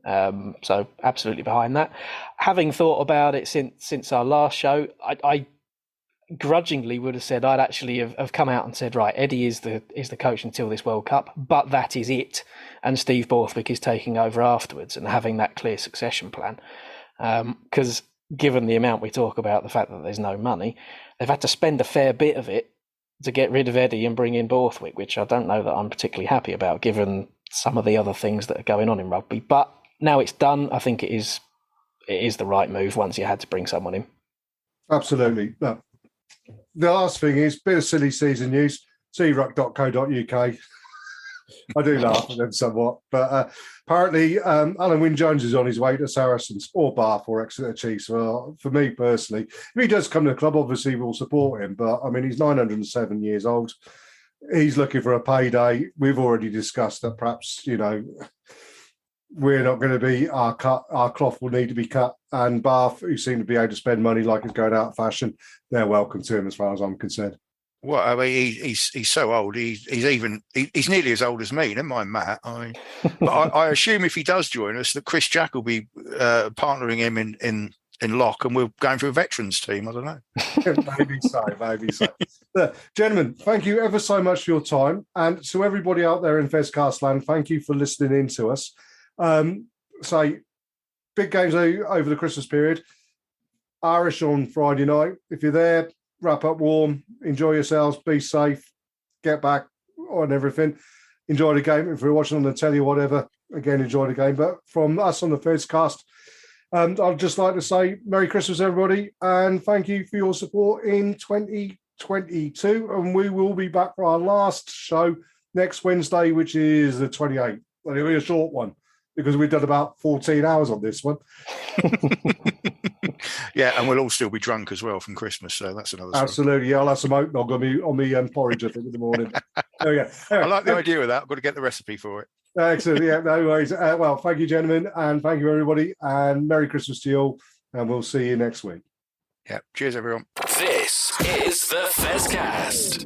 So absolutely behind that. Having thought about it since our last show, I grudgingly would have said I'd actually have come out and said, right, Eddie is the coach until this World Cup, but that is it, and Steve Borthwick is taking over afterwards, and having that clear succession plan. Because given the amount we talk about, the fact that there's no money, they've had to spend a fair bit of it to get rid of Eddie and bring in Borthwick, which I don't know that I'm particularly happy about, given some of the other things that are going on in rugby. But now it's done. I think it is the right move once you had to bring someone in. Absolutely. No. The last thing is bit of silly season news. cruck.co.uk. I do laugh at them somewhat, but apparently Alan Wynne-Jones is on his way to Saracens or Bath or Exeter Chiefs. Well, for me personally, if he does come to the club, obviously we'll support him. But I mean, he's 907 years old. He's looking for a payday. We've already discussed that perhaps, we're not going to be our cloth will need to be cut. And Bath, who seem to be able to spend money like it's going out of fashion, they're welcome to him as far as I'm concerned. Well, I mean, he's so old. He's nearly as old as me. Never mind Matt. But I assume if he does join us, that Chris Jack will be partnering him in lock, and we're going for a veterans team. I don't know. maybe so. Gentlemen, thank you ever so much for your time, and to everybody out there in Fezcast land, thank you for listening in to us. Big games over the Christmas period. Irish on Friday night. If you're there, wrap up warm, enjoy yourselves, be safe, get back on everything. Enjoy the game. If you're watching on the telly or whatever, again, enjoy the game. But from us on the Fezcast, I'd just like to say Merry Christmas, everybody, and thank you for your support in 2022. And we will be back for our last show next Wednesday, which is the 28th. It'll be a short one, because we've done about 14 hours on this one. Yeah, and we'll all still be drunk as well from Christmas, so that's another story. Absolutely, yeah, I'll have some oat nog on me porridge, I think, in the morning. There we go. Anyway, I like the idea of that. I've got to get the recipe for it. Excellent, yeah, no worries. Well, thank you, gentlemen, and thank you, everybody, and Merry Christmas to you all, and we'll see you next week. Yeah, cheers, everyone. This is the Fezcast.